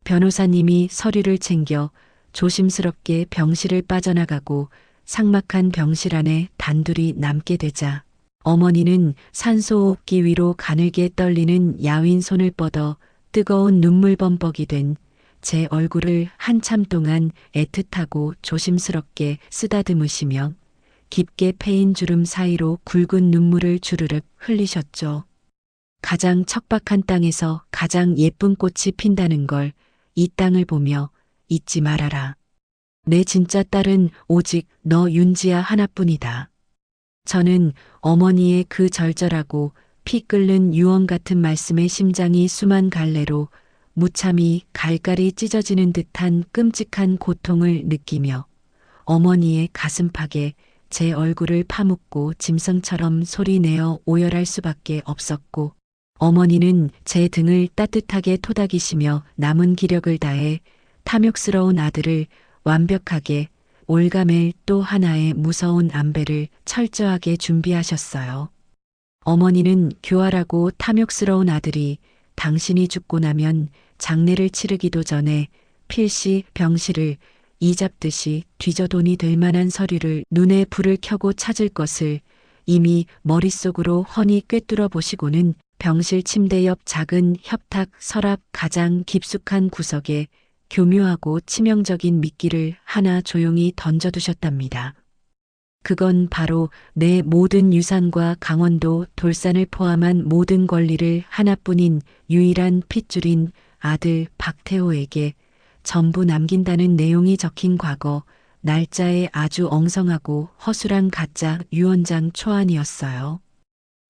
변호사님이 서류를 챙겨 조심스럽게 병실을 빠져나가고 삭막한 병실 안에 단둘이 남게 되자 어머니는 산소호흡기 위로 가늘게 떨리는 야윈 손을 뻗어 뜨거운 눈물 범벅이 된 제 얼굴을 한참 동안 애틋하고 조심스럽게 쓰다듬으시며 깊게 패인 주름 사이로 굵은 눈물을 주르륵 흘리셨죠. 가장 척박한 땅에서 가장 예쁜 꽃이 핀다는 걸 이 땅을 보며 잊지 말아라. 내 진짜 딸은 오직 너 윤지아 하나뿐이다. 저는 어머니의 그 절절하고 피 끓는 유언 같은 말씀에 심장이 수만 갈래로 무참히 갈갈이 찢어지는 듯한 끔찍한 고통을 느끼며 어머니의 가슴팍에 제 얼굴을 파묻고 짐승처럼 소리내어 오열할 수밖에 없었고 어머니는 제 등을 따뜻하게 토닥이시며 남은 기력을 다해 탐욕스러운 아들을 완벽하게 올가맬 또 하나의 무서운 안배를 철저하게 준비하셨어요. 어머니는 교활하고 탐욕스러운 아들이 당신이 죽고 나면 장례를 치르기도 전에 필시 병실을 이잡듯이 뒤져 돈이 될 만한 서류를 눈에 불을 켜고 찾을 것을 이미 머릿속으로 훤히 꿰뚫어 보시고는 병실 침대 옆 작은 협탁 서랍 가장 깊숙한 구석에 교묘하고 치명적인 미끼를 하나 조용히 던져두셨답니다. 그건 바로 내 모든 유산과 강원도 돌산을 포함한 모든 권리를 하나뿐인 유일한 핏줄인 아들 박태호에게 전부 남긴다는 내용이 적힌 과거 날짜에 아주 엉성하고 허술한 가짜 유언장 초안이었어요.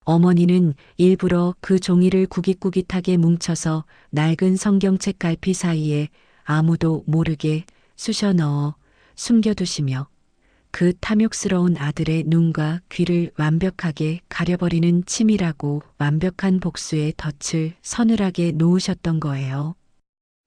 어머니는 일부러 그 종이를 구깃구깃하게 뭉쳐서 낡은 성경책 갈피 사이에 아무도 모르게 쑤셔 넣어 숨겨두시며 그 탐욕스러운 아들의 눈과 귀를 완벽하게 가려버리는 치밀하고 완벽한 복수의 덫을 서늘하게 놓으셨던 거예요.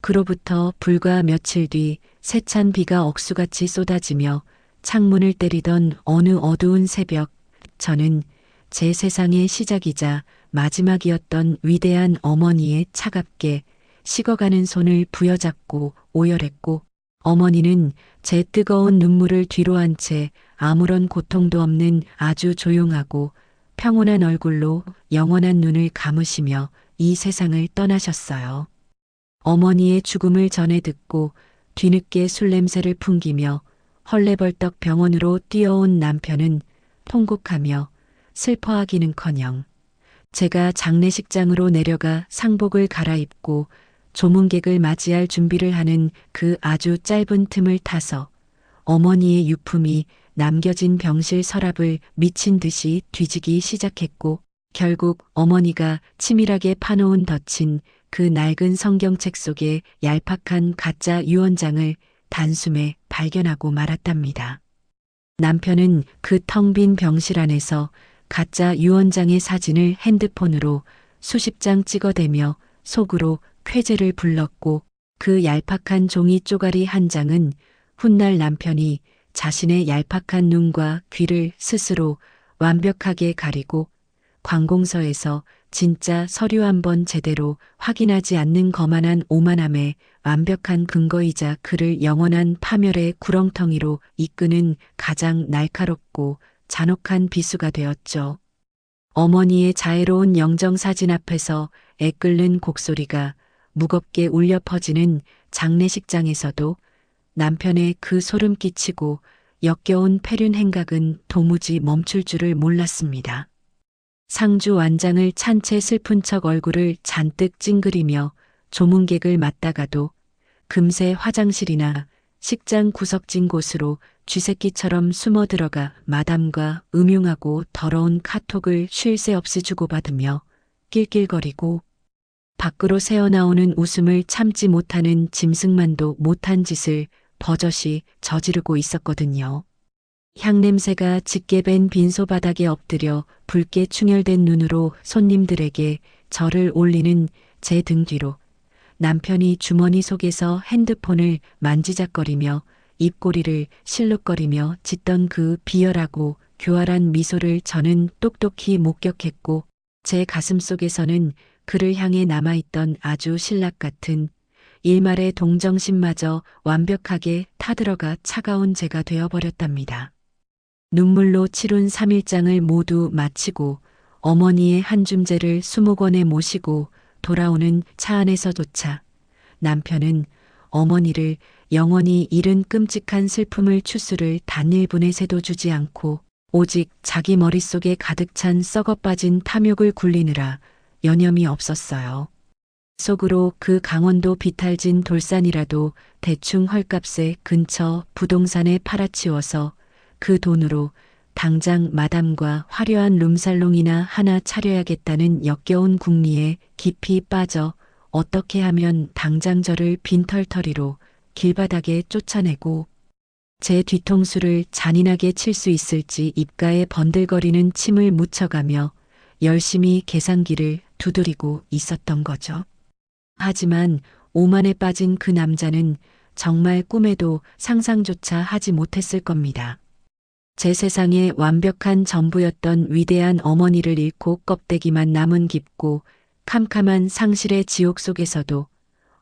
그로부터 불과 며칠 뒤 세찬 비가 억수같이 쏟아지며 창문을 때리던 어느 어두운 새벽, 저는 제 세상의 시작이자 마지막이었던 위대한 어머니의 차갑게 식어가는 손을 부여잡고 오열했고, 어머니는 제 뜨거운 눈물을 뒤로한 채 아무런 고통도 없는 아주 조용하고 평온한 얼굴로 영원한 눈을 감으시며 이 세상을 떠나셨어요. 어머니의 죽음을 전해 듣고 뒤늦게 술 냄새를 풍기며 헐레벌떡 병원으로 뛰어온 남편은 통곡하며 슬퍼하기는커녕 제가 장례식장으로 내려가 상복을 갈아입고 조문객을 맞이할 준비를 하는 그 아주 짧은 틈을 타서 어머니의 유품이 남겨진 병실 서랍을 미친 듯이 뒤지기 시작했고, 결국 어머니가 치밀하게 파놓은 덧친 그 낡은 성경책 속의 얄팍한 가짜 유언장을 단숨에 발견하고 말았답니다. 남편은 그 텅 빈 병실 안에서 가짜 유언장의 사진을 핸드폰으로 수십 장 찍어대며 속으로 쾌재를 불렀고, 그 얄팍한 종이 쪼가리 한 장은 훗날 남편이 자신의 얄팍한 눈과 귀를 스스로 완벽하게 가리고 관공서에서 진짜 서류 한번 제대로 확인하지 않는 거만한 오만함의 완벽한 근거이자 그를 영원한 파멸의 구렁텅이로 이끄는 가장 날카롭고 잔혹한 비수가 되었죠. 어머니의 자애로운 영정사진 앞에서 애끓는 곡소리가 무겁게 울려 퍼지는 장례식장에서도 남편의 그 소름 끼치고 역겨운 폐륜 행각은 도무지 멈출 줄을 몰랐습니다. 상주 완장을 찬 채 슬픈 척 얼굴을 잔뜩 찡그리며 조문객을 맞다가도 금세 화장실이나 식장 구석진 곳으로 쥐새끼처럼 숨어 들어가 마담과 음흉하고 더러운 카톡을 쉴 새 없이 주고받으며 낄낄거리고 밖으로 새어나오는 웃음을 참지 못하는 짐승만도 못한 짓을 버젓이 저지르고 있었거든요. 향냄새가 짙게 밴 빈소 바닥에 엎드려 붉게 충혈된 눈으로 손님들에게 절을 올리는 제 등 뒤로 남편이 주머니 속에서 핸드폰을 만지작거리며 입꼬리를 실룩거리며 짓던 그 비열하고 교활한 미소를 저는 똑똑히 목격했고, 제 가슴 속에서는 그를 향해 남아있던 아주 신락 같은 일말의 동정심마저 완벽하게 타들어가 차가운 제가 되어버렸답니다. 눈물로 치룬 3일장을 모두 마치고 어머니의 한줌제를 수목원에 모시고 돌아오는 차 안에서조차 남편은 어머니를 영원히 잃은 끔찍한 슬픔을 추스를 단 1분의 새도 주지 않고 오직 자기 머릿속에 가득 찬 썩어빠진 탐욕을 굴리느라 여념이 없었어요. 속으로 그 강원도 비탈진 돌산이라도 대충 헐값에 근처 부동산에 팔아치워서 그 돈으로 당장 마담과 화려한 룸살롱이나 하나 차려야겠다는 역겨운 궁리에 깊이 빠져 어떻게 하면 당장 저를 빈털터리로 길바닥에 쫓아내고 제 뒤통수를 잔인하게 칠 수 있을지 입가에 번들거리는 침을 묻혀가며 열심히 계산기를 두드리고 있었던 거죠. 하지만 오만에 빠진 그 남자는 정말 꿈에도 상상조차 하지 못했을 겁니다. 제 세상의 완벽한 전부였던 위대한 어머니를 잃고 껍데기만 남은 깊고 캄캄한 상실의 지옥 속에서도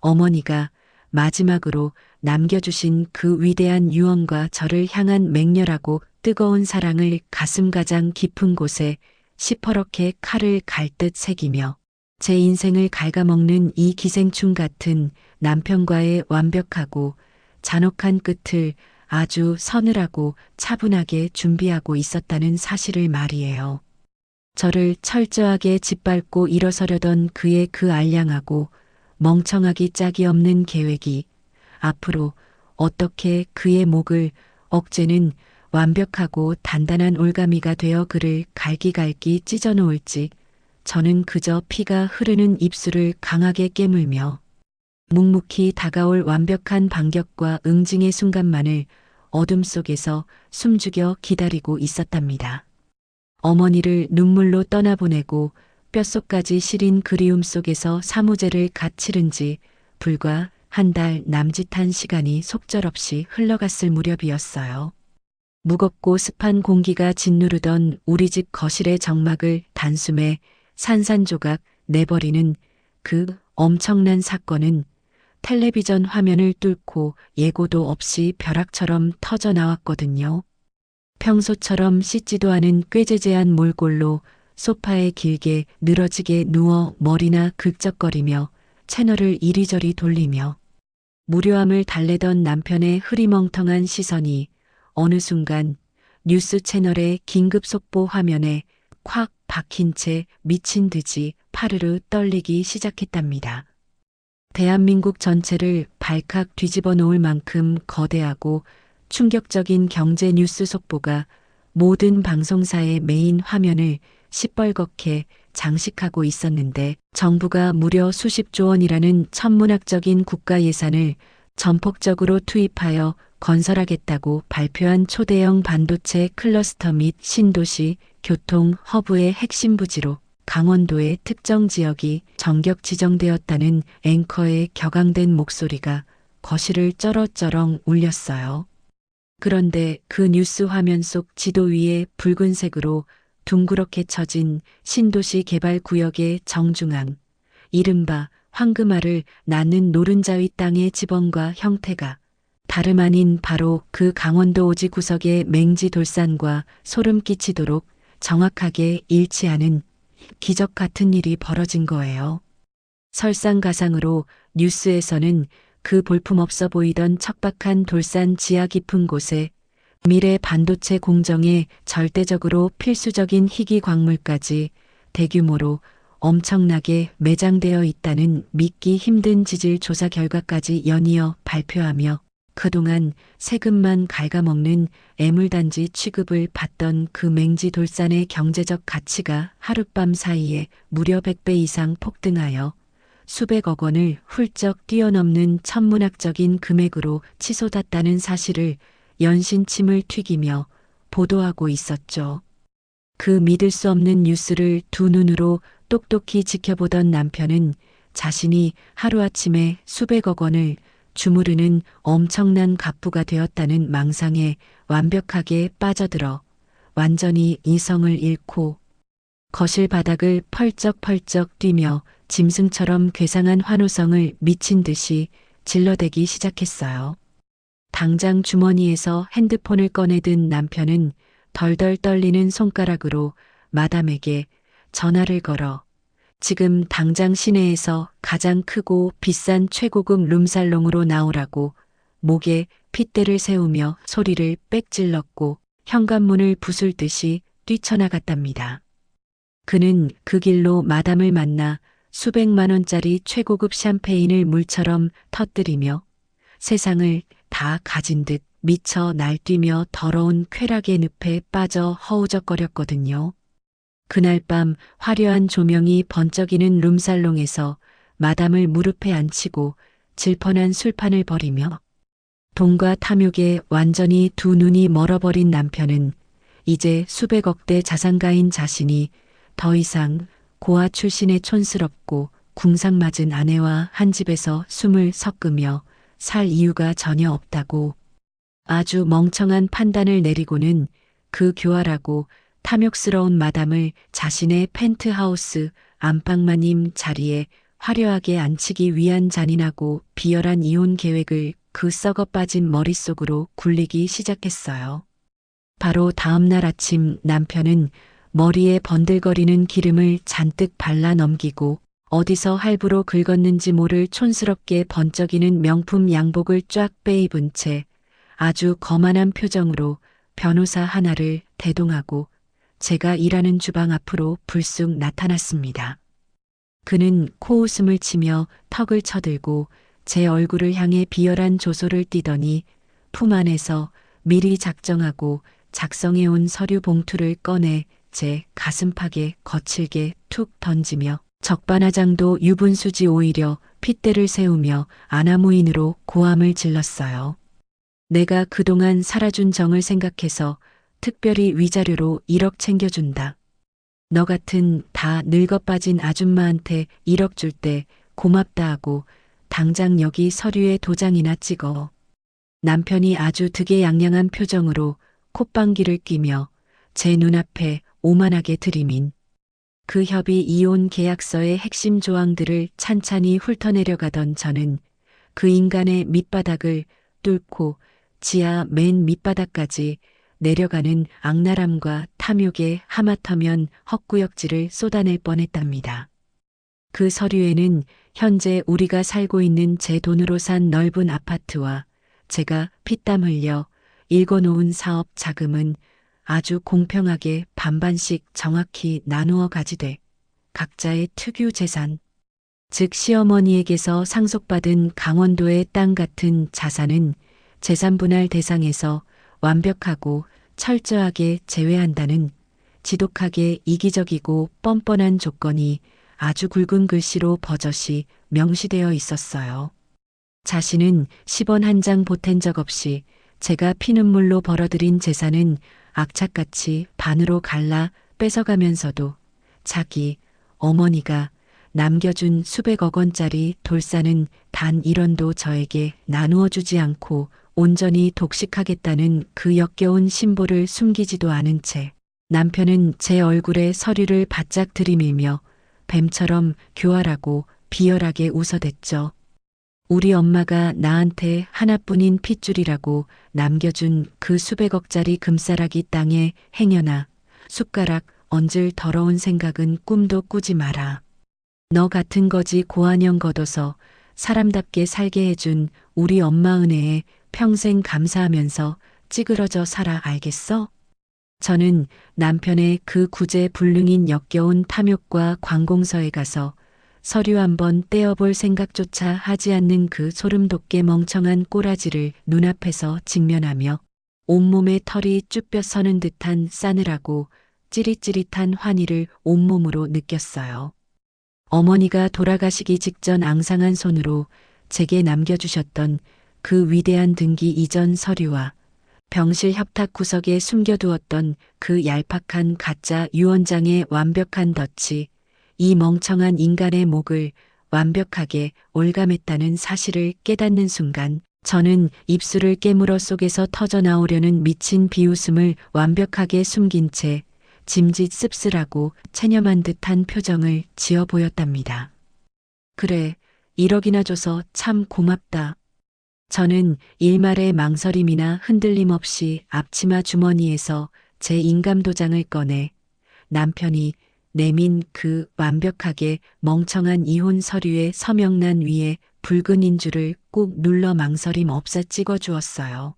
어머니가 마지막으로 남겨주신 그 위대한 유언과 저를 향한 맹렬하고 뜨거운 사랑을 가슴 가장 깊은 곳에 시퍼렇게 칼을 갈듯 새기며 제 인생을 갉아먹는 이 기생충 같은 남편과의 완벽하고 잔혹한 끝을 아주 서늘하고 차분하게 준비하고 있었다는 사실을 말이에요. 저를 철저하게 짓밟고 일어서려던 그의 그 알량하고 멍청하기 짝이 없는 계획이 앞으로 어떻게 그의 목을 억제는 완벽하고 단단한 올가미가 되어 그를 갈기갈기 찢어놓을지 저는 그저 피가 흐르는 입술을 강하게 깨물며 묵묵히 다가올 완벽한 반격과 응징의 순간만을 어둠 속에서 숨죽여 기다리고 있었답니다. 어머니를 눈물로 떠나보내고 뼛속까지 시린 그리움 속에서 사무제를 갓 치른 지 불과 한 달 남짓한 시간이 속절없이 흘러갔을 무렵이었어요. 무겁고 습한 공기가 짓누르던 우리 집 거실의 정막을 단숨에 산산조각 내버리는 그 엄청난 사건은 텔레비전 화면을 뚫고 예고도 없이 벼락처럼 터져 나왔거든요. 평소처럼 씻지도 않은 꾀재재한 몰골로 소파에 길게 늘어지게 누워 머리나 긁적거리며 채널을 이리저리 돌리며 무료함을 달래던 남편의 흐리멍텅한 시선이 어느 순간 뉴스 채널의 긴급 속보 화면에 콱 박힌 채 미친 듯이 파르르 떨리기 시작했답니다. 대한민국 전체를 발칵 뒤집어 놓을 만큼 거대하고 충격적인 경제 뉴스 속보가 모든 방송사의 메인 화면을 시뻘겋게 장식하고 있었는데 정부가 무려 수십조 원이라는 천문학적인 국가 예산을 전폭적으로 투입하여 건설하겠다고 발표한 초대형 반도체 클러스터 및 신도시 교통 허브의 핵심 부지로 강원도의 특정 지역이 전격 지정되었다는 앵커의 격앙된 목소리가 거실을 쩌렁쩌렁 울렸어요. 그런데 그 뉴스 화면 속 지도 위에 붉은색으로 둥그렇게 쳐진 신도시 개발 구역의 정중앙, 이른바 황금알을 낳는 노른자위 땅의 지번과 형태가 다름 아닌 바로 그 강원도 오지 구석의 맹지 돌산과 소름 끼치도록 정확하게 일치하는 기적 같은 일이 벌어진 거예요. 설상가상으로 뉴스에서는 그 볼품없어 보이던 척박한 돌산 지하 깊은 곳에 미래 반도체 공정에 절대적으로 필수적인 희귀 광물까지 대규모로 엄청나게 매장되어 있다는 믿기 힘든 지질 조사 결과까지 연이어 발표하며 그동안 세금만 갉아먹는 애물단지 취급을 받던 그 맹지 돌산의 경제적 가치가 하룻밤 사이에 무려 100배 이상 폭등하여 수백억 원을 훌쩍 뛰어넘는 천문학적인 금액으로 치솟았다는 사실을 연신침을 튀기며 보도하고 있었죠. 그 믿을 수 없는 뉴스를 두 눈으로 똑똑히 지켜보던 남편은 자신이 하루아침에 수백억 원을 주무르는 엄청난 갑부가 되었다는 망상에 완벽하게 빠져들어 완전히 이성을 잃고 거실 바닥을 펄쩍펄쩍 뛰며 짐승처럼 괴상한 환호성을 미친 듯이 질러대기 시작했어요. 당장 주머니에서 핸드폰을 꺼내든 남편은 덜덜 떨리는 손가락으로 마담에게 전화를 걸어 지금 당장 시내에서 가장 크고 비싼 최고급 룸살롱으로 나오라고 목에 핏대를 세우며 소리를 빽 질렀고 현관문을 부술 듯이 뛰쳐나갔답니다. 그는 그 길로 마담을 만나 수백만 원짜리 최고급 샴페인을 물처럼 터뜨리며 세상을 다 가진 듯 미쳐 날뛰며 더러운 쾌락의 늪에 빠져 허우적거렸거든요. 그날 밤 화려한 조명이 번쩍이는 룸살롱에서 마담을 무릎에 앉히고 질펀한 술판을 벌이며 돈과 탐욕에 완전히 두 눈이 멀어버린 남편은 이제 수백억대 자산가인 자신이 더 이상 고아 출신의 촌스럽고 궁상맞은 아내와 한 집에서 숨을 섞으며 살 이유가 전혀 없다고 아주 멍청한 판단을 내리고는 그 교활하고 탐욕스러운 마담을 자신의 펜트하우스 안방마님 자리에 화려하게 앉히기 위한 잔인하고 비열한 이혼 계획을 그 썩어 빠진 머릿속으로 굴리기 시작했어요. 바로 다음 날 아침 남편은 머리에 번들거리는 기름을 잔뜩 발라 넘기고 어디서 할부로 긁었는지 모를 촌스럽게 번쩍이는 명품 양복을 쫙 빼입은 채 아주 거만한 표정으로 변호사 하나를 대동하고 제가 일하는 주방 앞으로 불쑥 나타났습니다. 그는 코웃음을 치며 턱을 쳐들고 제 얼굴을 향해 비열한 조소를 띠더니 품 안에서 미리 작정하고 작성해온 서류 봉투를 꺼내 제 가슴팍에 거칠게 툭 던지며 적반하장도 유분수지 오히려 핏대를 세우며 아나무인으로 고함을 질렀어요. 내가 그동안 살아준 정을 생각해서 특별히 위자료로 1억 챙겨준다. 너 같은 다 늙어빠진 아줌마한테 1억 줄 때 고맙다 하고 당장 여기 서류에 도장이나 찍어. 남편이 아주 득의양양한 표정으로 콧방귀를 뀌며 제 눈앞에 오만하게 들이민 그 협의 이혼 계약서의 핵심 조항들을 찬찬히 훑어내려가던 저는 그 인간의 밑바닥을 뚫고 지하 맨 밑바닥까지 내려가는 악랄함과 탐욕에 하마터면 헛구역질을 쏟아낼 뻔했답니다. 그 서류에는 현재 우리가 살고 있는 제 돈으로 산 넓은 아파트와 제가 피땀 흘려 일궈놓은 사업 자금은 아주 공평하게 반반씩 정확히 나누어 가지되 각자의 특유 재산, 즉 시어머니에게서 상속받은 강원도의 땅 같은 자산은 재산 분할 대상에서 완벽하고 철저하게 제외한다는 지독하게 이기적이고 뻔뻔한 조건이 아주 굵은 글씨로 버젓이 명시되어 있었어요. 자신은 10원 한 장 보탠 적 없이 제가 피눈물로 벌어들인 재산은 악착같이 반으로 갈라 뺏어가면서도 자기 어머니가 남겨준 수백억 원짜리 돌산은 단 1원도 저에게 나누어 주지 않고 온전히 독식하겠다는 그 역겨운 심보를 숨기지도 않은 채 남편은 제 얼굴에 서류를 바짝 들이밀며 뱀처럼 교활하고 비열하게 웃어댔죠. 우리 엄마가 나한테 하나뿐인 핏줄이라고 남겨준 그 수백억짜리 금싸라기 땅에 행여나 숟가락 얹을 더러운 생각은 꿈도 꾸지 마라. 너 같은 거지 고한영 걷어서 사람답게 살게 해준 우리 엄마 은혜에 평생 감사하면서 찌그러져 살아 알겠어? 저는 남편의 그 구제불능인 역겨운 탐욕과 관공서에 가서 서류 한번 떼어볼 생각조차 하지 않는 그 소름돋게 멍청한 꼬라지를 눈앞에서 직면하며 온몸에 털이 쭈뼛 서는 듯한 싸늘하고 찌릿찌릿한 환희를 온몸으로 느꼈어요. 어머니가 돌아가시기 직전 앙상한 손으로 제게 남겨주셨던 그 위대한 등기 이전 서류와 병실 협탁 구석에 숨겨두었던 그 얄팍한 가짜 유언장의 완벽한 덫이 이 멍청한 인간의 목을 완벽하게 올감했다는 사실을 깨닫는 순간 저는 입술을 깨물어 속에서 터져나오려는 미친 비웃음을 완벽하게 숨긴 채 짐짓 씁쓸하고 체념한 듯한 표정을 지어 보였답니다. 그래, 1억이나 줘서 참 고맙다. 저는 일말의 망설임이나 흔들림 없이 앞치마 주머니에서 제 인감도장을 꺼내 남편이 내민 그 완벽하게 멍청한 이혼 서류의 서명란 위에 붉은 인주를 꾹 눌러 망설임 없어 찍어 주었어요.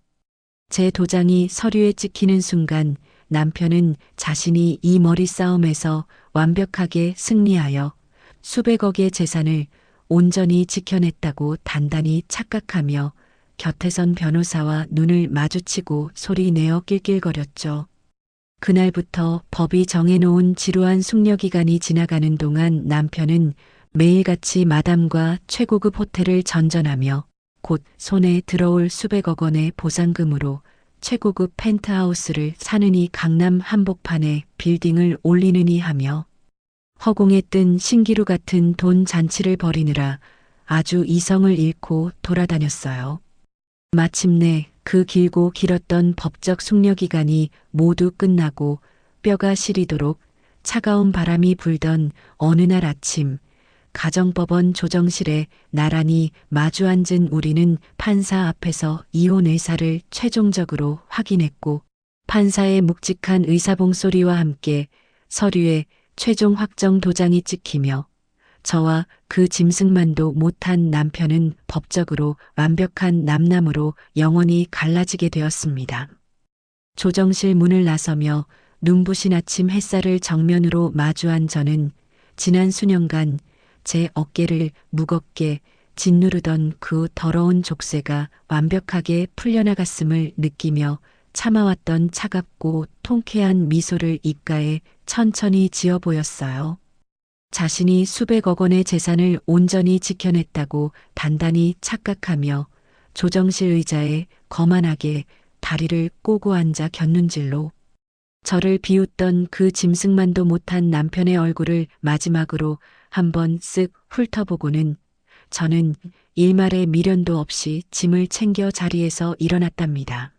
제 도장이 서류에 찍히는 순간 남편은 자신이 이 머리 싸움에서 완벽하게 승리하여 수백억의 재산을 온전히 지켜냈다고 단단히 착각하며 곁에 선 변호사와 눈을 마주치고 소리내어 낄낄거렸죠. 그날부터 법이 정해놓은 지루한 숙려기간이 지나가는 동안 남편은 매일같이 마담과 최고급 호텔을 전전하며 곧 손에 들어올 수백억 원의 보상금으로 최고급 펜트하우스를 사느니 강남 한복판에 빌딩을 올리느니 하며 허공에 뜬 신기루 같은 돈 잔치를 벌이느라 아주 이성을 잃고 돌아다녔어요. 마침내 그 길고 길었던 법적 숙려기간이 모두 끝나고 뼈가 시리도록 차가운 바람이 불던 어느 날 아침 가정법원 조정실에 나란히 마주 앉은 우리는 판사 앞에서 이혼 의사를 최종적으로 확인했고 판사의 묵직한 의사봉 소리와 함께 서류에 최종 확정 도장이 찍히며 저와 그 짐승만도 못한 남편은 법적으로 완벽한 남남으로 영원히 갈라지게 되었습니다. 조정실 문을 나서며 눈부신 아침 햇살을 정면으로 마주한 저는 지난 수년간 제 어깨를 무겁게 짓누르던 그 더러운 족쇄가 완벽하게 풀려나갔음을 느끼며 참아왔던 차갑고 통쾌한 미소를 입가에 천천히 지어 보였어요. 자신이 수백억 원의 재산을 온전히 지켜냈다고 단단히 착각하며 조정실 의자에 거만하게 다리를 꼬고 앉아 곁눈질로 저를 비웃던 그 짐승만도 못한 남편의 얼굴을 마지막으로 한번 쓱 훑어보고는 저는 일말의 미련도 없이 짐을 챙겨 자리에서 일어났답니다.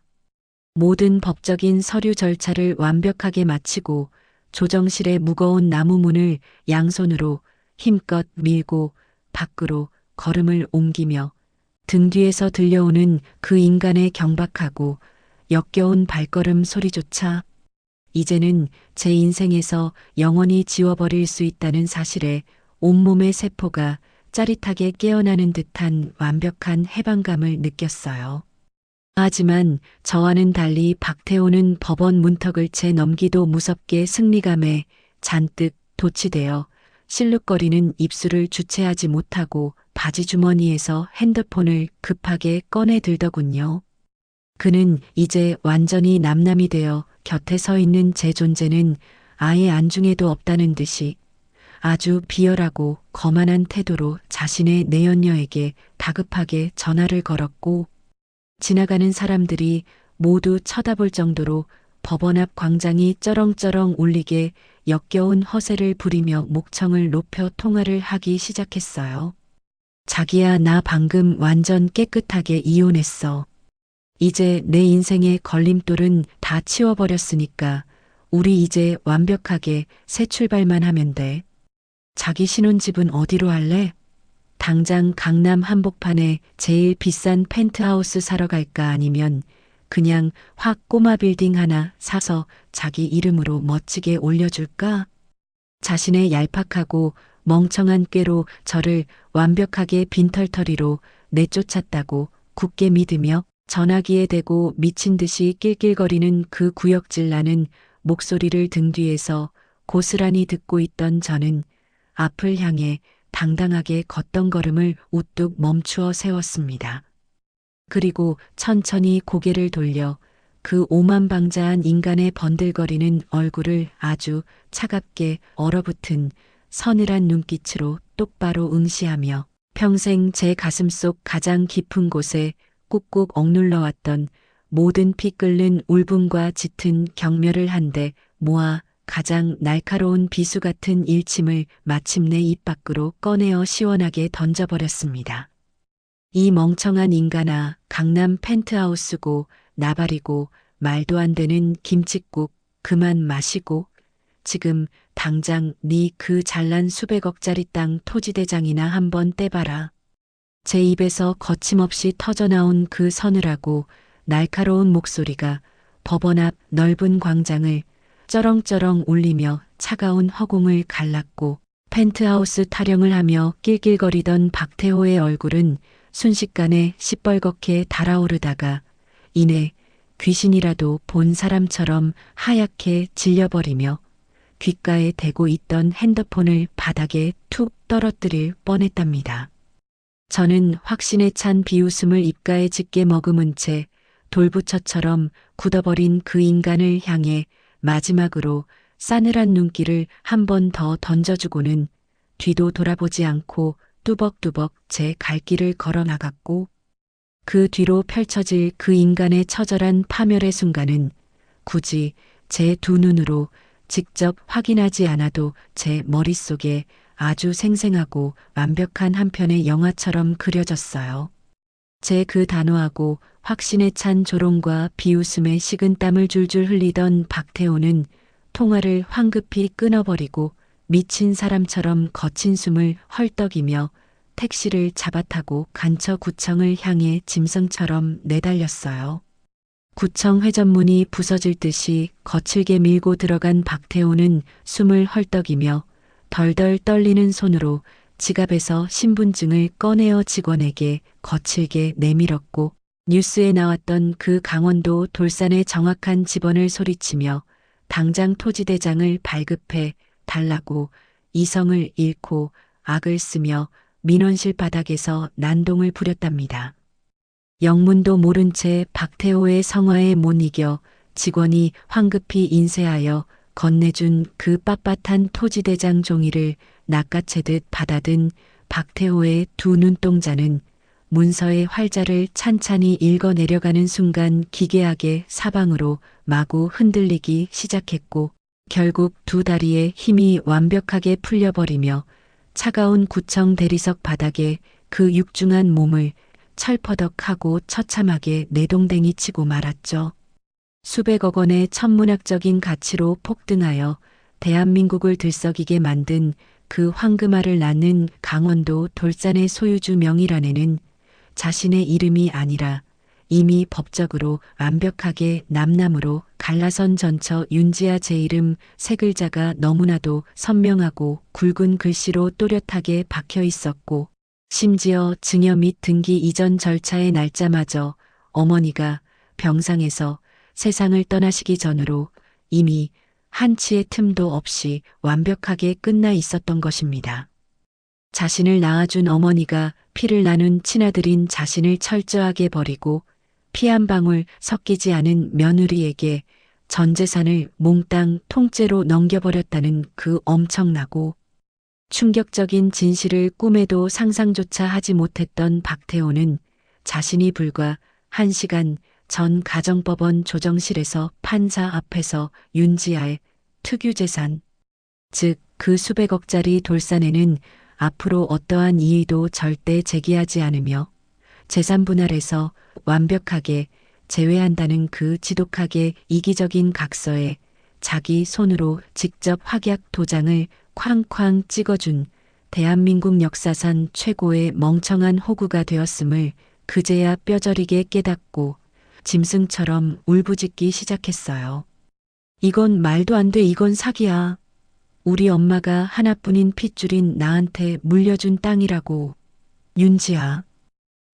모든 법적인 서류 절차를 완벽하게 마치고 조정실의 무거운 나무 문을 양손으로 힘껏 밀고 밖으로 걸음을 옮기며 등 뒤에서 들려오는 그 인간의 경박하고 역겨운 발걸음 소리조차 이제는 제 인생에서 영원히 지워버릴 수 있다는 사실에 온몸의 세포가 짜릿하게 깨어나는 듯한 완벽한 해방감을 느꼈어요. 하지만 저와는 달리 박태호는 법원 문턱을 채 넘기도 무섭게 승리감에 잔뜩 도취되어 실룩거리는 입술을 주체하지 못하고 바지 주머니에서 핸드폰을 급하게 꺼내 들더군요. 그는 이제 완전히 남남이 되어 곁에 서 있는 제 존재는 아예 안중에도 없다는 듯이 아주 비열하고 거만한 태도로 자신의 내연녀에게 다급하게 전화를 걸었고 지나가는 사람들이 모두 쳐다볼 정도로 법원 앞 광장이 쩌렁쩌렁 울리게 역겨운 허세를 부리며 목청을 높여 통화를 하기 시작했어요. 자기야, 나 방금 완전 깨끗하게 이혼했어. 이제 내 인생의 걸림돌은 다 치워버렸으니까 우리 이제 완벽하게 새 출발만 하면 돼. 자기 신혼집은 어디로 할래? 당장 강남 한복판에 제일 비싼 펜트하우스 사러 갈까 아니면 그냥 확 꼬마 빌딩 하나 사서 자기 이름으로 멋지게 올려줄까? 자신의 얄팍하고 멍청한 꾀로 저를 완벽하게 빈털터리로 내쫓았다고 굳게 믿으며 전화기에 대고 미친 듯이 낄낄거리는 그 구역질 나는 목소리를 등 뒤에서 고스란히 듣고 있던 저는 앞을 향해 당당하게 걷던 걸음을 우뚝 멈추어 세웠습니다. 그리고 천천히 고개를 돌려 그 오만방자한 인간의 번들거리는 얼굴을 아주 차갑게 얼어붙은 서늘한 눈빛으로 똑바로 응시하며 평생 제 가슴속 가장 깊은 곳에 꾹꾹 억눌러왔던 모든 피 끓는 울분과 짙은 경멸을 한데 모아 가장 날카로운 비수 같은 일침을 마침내 입 밖으로 꺼내어 시원하게 던져버렸습니다. 이 멍청한 인간아, 강남 펜트하우스고 나발이고 말도 안 되는 김칫국 그만 마시고 지금 당장 네 그 잘난 수백억짜리 땅 토지대장이나 한번 떼봐라. 제 입에서 거침없이 터져나온 그 서늘하고 날카로운 목소리가 법원 앞 넓은 광장을 쩌렁쩌렁 울리며 차가운 허공을 갈랐고 펜트하우스 타령을 하며 낄낄거리던 박태호의 얼굴은 순식간에 시뻘겋게 달아오르다가 이내 귀신이라도 본 사람처럼 하얗게 질려버리며 귓가에 대고 있던 핸드폰을 바닥에 툭 떨어뜨릴 뻔했답니다. 저는 확신에 찬 비웃음을 입가에 짙게 머금은 채 돌부처처럼 굳어버린 그 인간을 향해 마지막으로 싸늘한 눈길을 한 번 더 던져주고는 뒤도 돌아보지 않고 뚜벅뚜벅 제 갈 길을 걸어 나갔고 그 뒤로 펼쳐질 그 인간의 처절한 파멸의 순간은 굳이 제 두 눈으로 직접 확인하지 않아도 제 머릿속에 아주 생생하고 완벽한 한 편의 영화처럼 그려졌어요. 제 그 단호하고 확신에 찬 조롱과 비웃음에 식은 땀을 줄줄 흘리던 박태호는 통화를 황급히 끊어버리고 미친 사람처럼 거친 숨을 헐떡이며 택시를 잡아타고 간처구청을 향해 짐승처럼 내달렸어요. 구청 회전문이 부서질 듯이 거칠게 밀고 들어간 박태호는 숨을 헐떡이며 덜덜 떨리는 손으로 지갑에서 신분증을 꺼내어 직원에게 거칠게 내밀었고 뉴스에 나왔던 그 강원도 돌산의 정확한 집원을 소리치며 당장 토지대장을 발급해 달라고 이성을 잃고 악을 쓰며 민원실 바닥에서 난동을 부렸답니다. 영문도 모른 채 박태호의 성화에 못 이겨 직원이 황급히 인쇄하여 건네준 그 빳빳한 토지대장 종이를 낚아채듯 받아든 박태호의 두 눈동자는 문서의 활자를 찬찬히 읽어 내려가는 순간 기괴하게 사방으로 마구 흔들리기 시작했고 결국 두 다리의 힘이 완벽하게 풀려버리며 차가운 구청 대리석 바닥에 그 육중한 몸을 철퍼덕하고 처참하게 내동댕이 치고 말았죠. 수백억 원의 천문학적인 가치로 폭등하여 대한민국을 들썩이게 만든 그 황금알을 낳는 강원도 돌산의 소유주 명의란에는 자신의 이름이 아니라 이미 법적으로 완벽하게 남남으로 갈라선 전처 윤지아 제 이름 세 글자가 너무나도 선명하고 굵은 글씨로 또렷하게 박혀 있었고 심지어 증여 및 등기 이전 절차의 날짜마저 어머니가 병상에서 세상을 떠나시기 전으로 이미 한치의 틈도 없이 완벽하게 끝나 있었던 것입니다. 자신을 낳아준 어머니가 피를 나눈 친아들인 자신을 철저하게 버리고 피 한 방울 섞이지 않은 며느리에게 전 재산을 몽땅 통째로 넘겨버렸다는 그 엄청나고 충격적인 진실을 꿈에도 상상조차 하지 못했던 박태호는 자신이 불과 1시간 전 가정법원 조정실에서 판사 앞에서 윤지아의 특유재산, 즉 그 수백억짜리 돌산에는 앞으로 어떠한 이의도 절대 제기하지 않으며 재산 분할에서 완벽하게 제외한다는 그 지독하게 이기적인 각서에 자기 손으로 직접 확약 도장을 쾅쾅 찍어준 대한민국 역사상 최고의 멍청한 호구가 되었음을 그제야 뼈저리게 깨닫고 짐승처럼 울부짖기 시작했어요. 이건 말도 안 돼. 이건 사기야. 우리 엄마가 하나뿐인 핏줄인 나한테 물려준 땅이라고. 윤지아.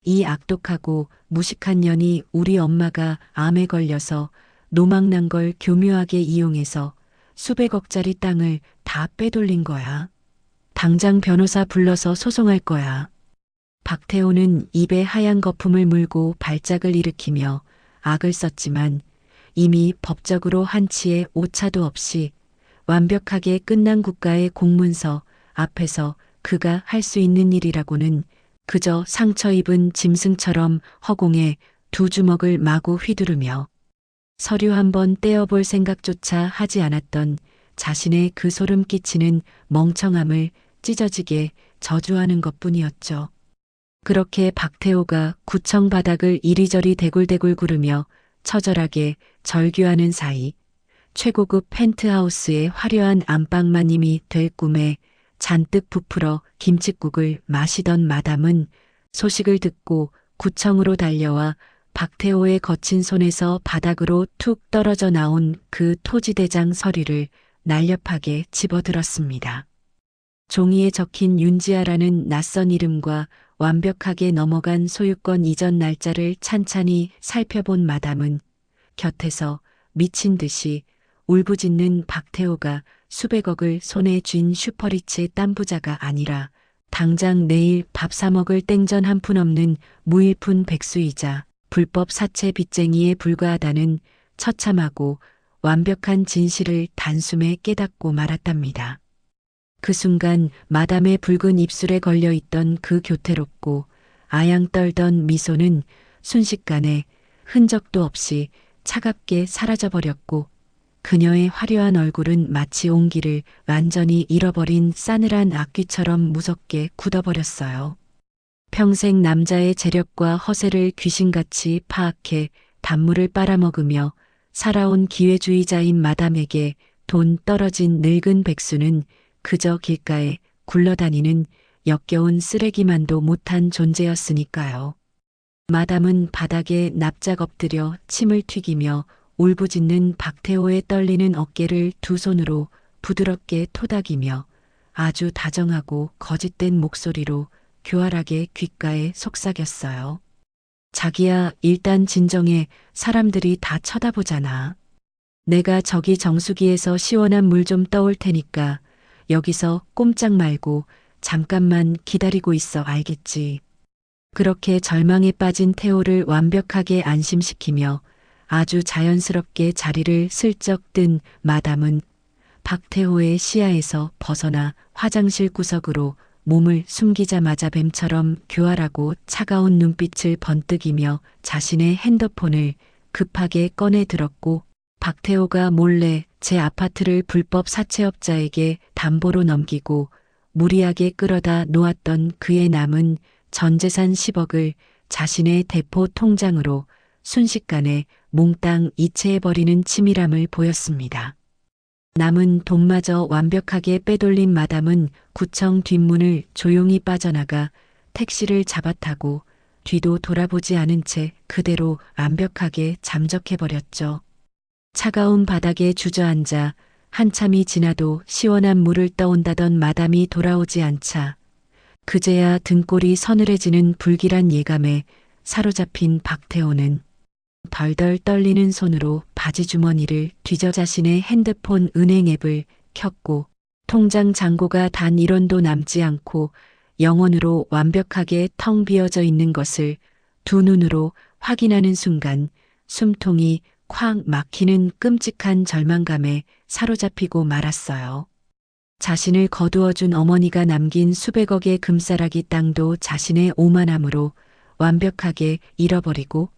이 악독하고 무식한 년이 우리 엄마가 암에 걸려서 노망난 걸 교묘하게 이용해서 수백억짜리 땅을 다 빼돌린 거야. 당장 변호사 불러서 소송할 거야. 박태호는 입에 하얀 거품을 물고 발작을 일으키며 악을 썼지만 이미 법적으로 한치의 오차도 없이 완벽하게 끝난 국가의 공문서 앞에서 그가 할 수 있는 일이라고는 그저 상처 입은 짐승처럼 허공에 두 주먹을 마구 휘두르며 서류 한번 떼어볼 생각조차 하지 않았던 자신의 그 소름 끼치는 멍청함을 찢어지게 저주하는 것뿐이었죠. 그렇게 박태호가 구청 바닥을 이리저리 대굴대굴 구르며 처절하게 절규하는 사이 최고급 펜트하우스의 화려한 안방마님이 될 꿈에 잔뜩 부풀어 김칫국을 마시던 마담은 소식을 듣고 구청으로 달려와 박태호의 거친 손에서 바닥으로 툭 떨어져 나온 그 토지대장 서류를 날렵하게 집어들었습니다. 종이에 적힌 윤지아라는 낯선 이름과 완벽하게 넘어간 소유권 이전 날짜를 찬찬히 살펴본 마담은 곁에서 미친 듯이 울부짖는 박태호가 수백억을 손에 쥔 슈퍼리치 딴부자가 아니라 당장 내일 밥 사 먹을 땡전 한 푼 없는 무일푼 백수이자 불법 사채 빚쟁이에 불과하다는 처참하고 완벽한 진실을 단숨에 깨닫고 말았답니다. 그 순간 마담의 붉은 입술에 걸려있던 그 교태롭고 아양 떨던 미소는 순식간에 흔적도 없이 차갑게 사라져버렸고 그녀의 화려한 얼굴은 마치 온기를 완전히 잃어버린 싸늘한 악귀처럼 무섭게 굳어버렸어요. 평생 남자의 재력과 허세를 귀신같이 파악해 단물을 빨아먹으며 살아온 기회주의자인 마담에게 돈 떨어진 늙은 백수는 그저 길가에 굴러다니는 역겨운 쓰레기만도 못한 존재였으니까요. 마담은 바닥에 납작 엎드려 침을 튀기며 울부짖는 박태호의 떨리는 어깨를 두 손으로 부드럽게 토닥이며 아주 다정하고 거짓된 목소리로 교활하게 귓가에 속삭였어요. 자기야, 일단 진정해. 사람들이 다 쳐다보잖아. 내가 저기 정수기에서 시원한 물 좀 떠올 테니까 여기서 꼼짝 말고 잠깐만 기다리고 있어 알겠지. 그렇게 절망에 빠진 태호를 완벽하게 안심시키며 아주 자연스럽게 자리를 슬쩍 뜬 마담은 박태호의 시야에서 벗어나 화장실 구석으로 몸을 숨기자마자 뱀처럼 교활하고 차가운 눈빛을 번뜩이며 자신의 핸드폰을 급하게 꺼내 들었고 박태호가 몰래 제 아파트를 불법 사채업자에게 담보로 넘기고 무리하게 끌어다 놓았던 그의 남은 전 재산 10억을 자신의 대포 통장으로 순식간에 몽땅 이체해버리는 치밀함을 보였습니다. 남은 돈마저 완벽하게 빼돌린 마담은 구청 뒷문을 조용히 빠져나가 택시를 잡아타고 뒤도 돌아보지 않은 채 그대로 완벽하게 잠적해버렸죠. 차가운 바닥에 주저앉아 한참이 지나도 시원한 물을 떠온다던 마담이 돌아오지 않자 그제야 등골이 서늘해지는 불길한 예감에 사로잡힌 박태호는 덜덜 떨리는 손으로 바지 주머니를 뒤져 자신의 핸드폰 은행 앱을 켰고 통장 잔고가 단 1원도 남지 않고 영원으로 완벽하게 텅 비어져 있는 것을 두 눈으로 확인하는 순간 숨통이 콱 막히는 끔찍한 절망감에 사로잡히고 말았어요. 자신을 거두어준 어머니가 남긴 수백억의 금싸라기 땅도 자신의 오만함으로 완벽하게 잃어버리고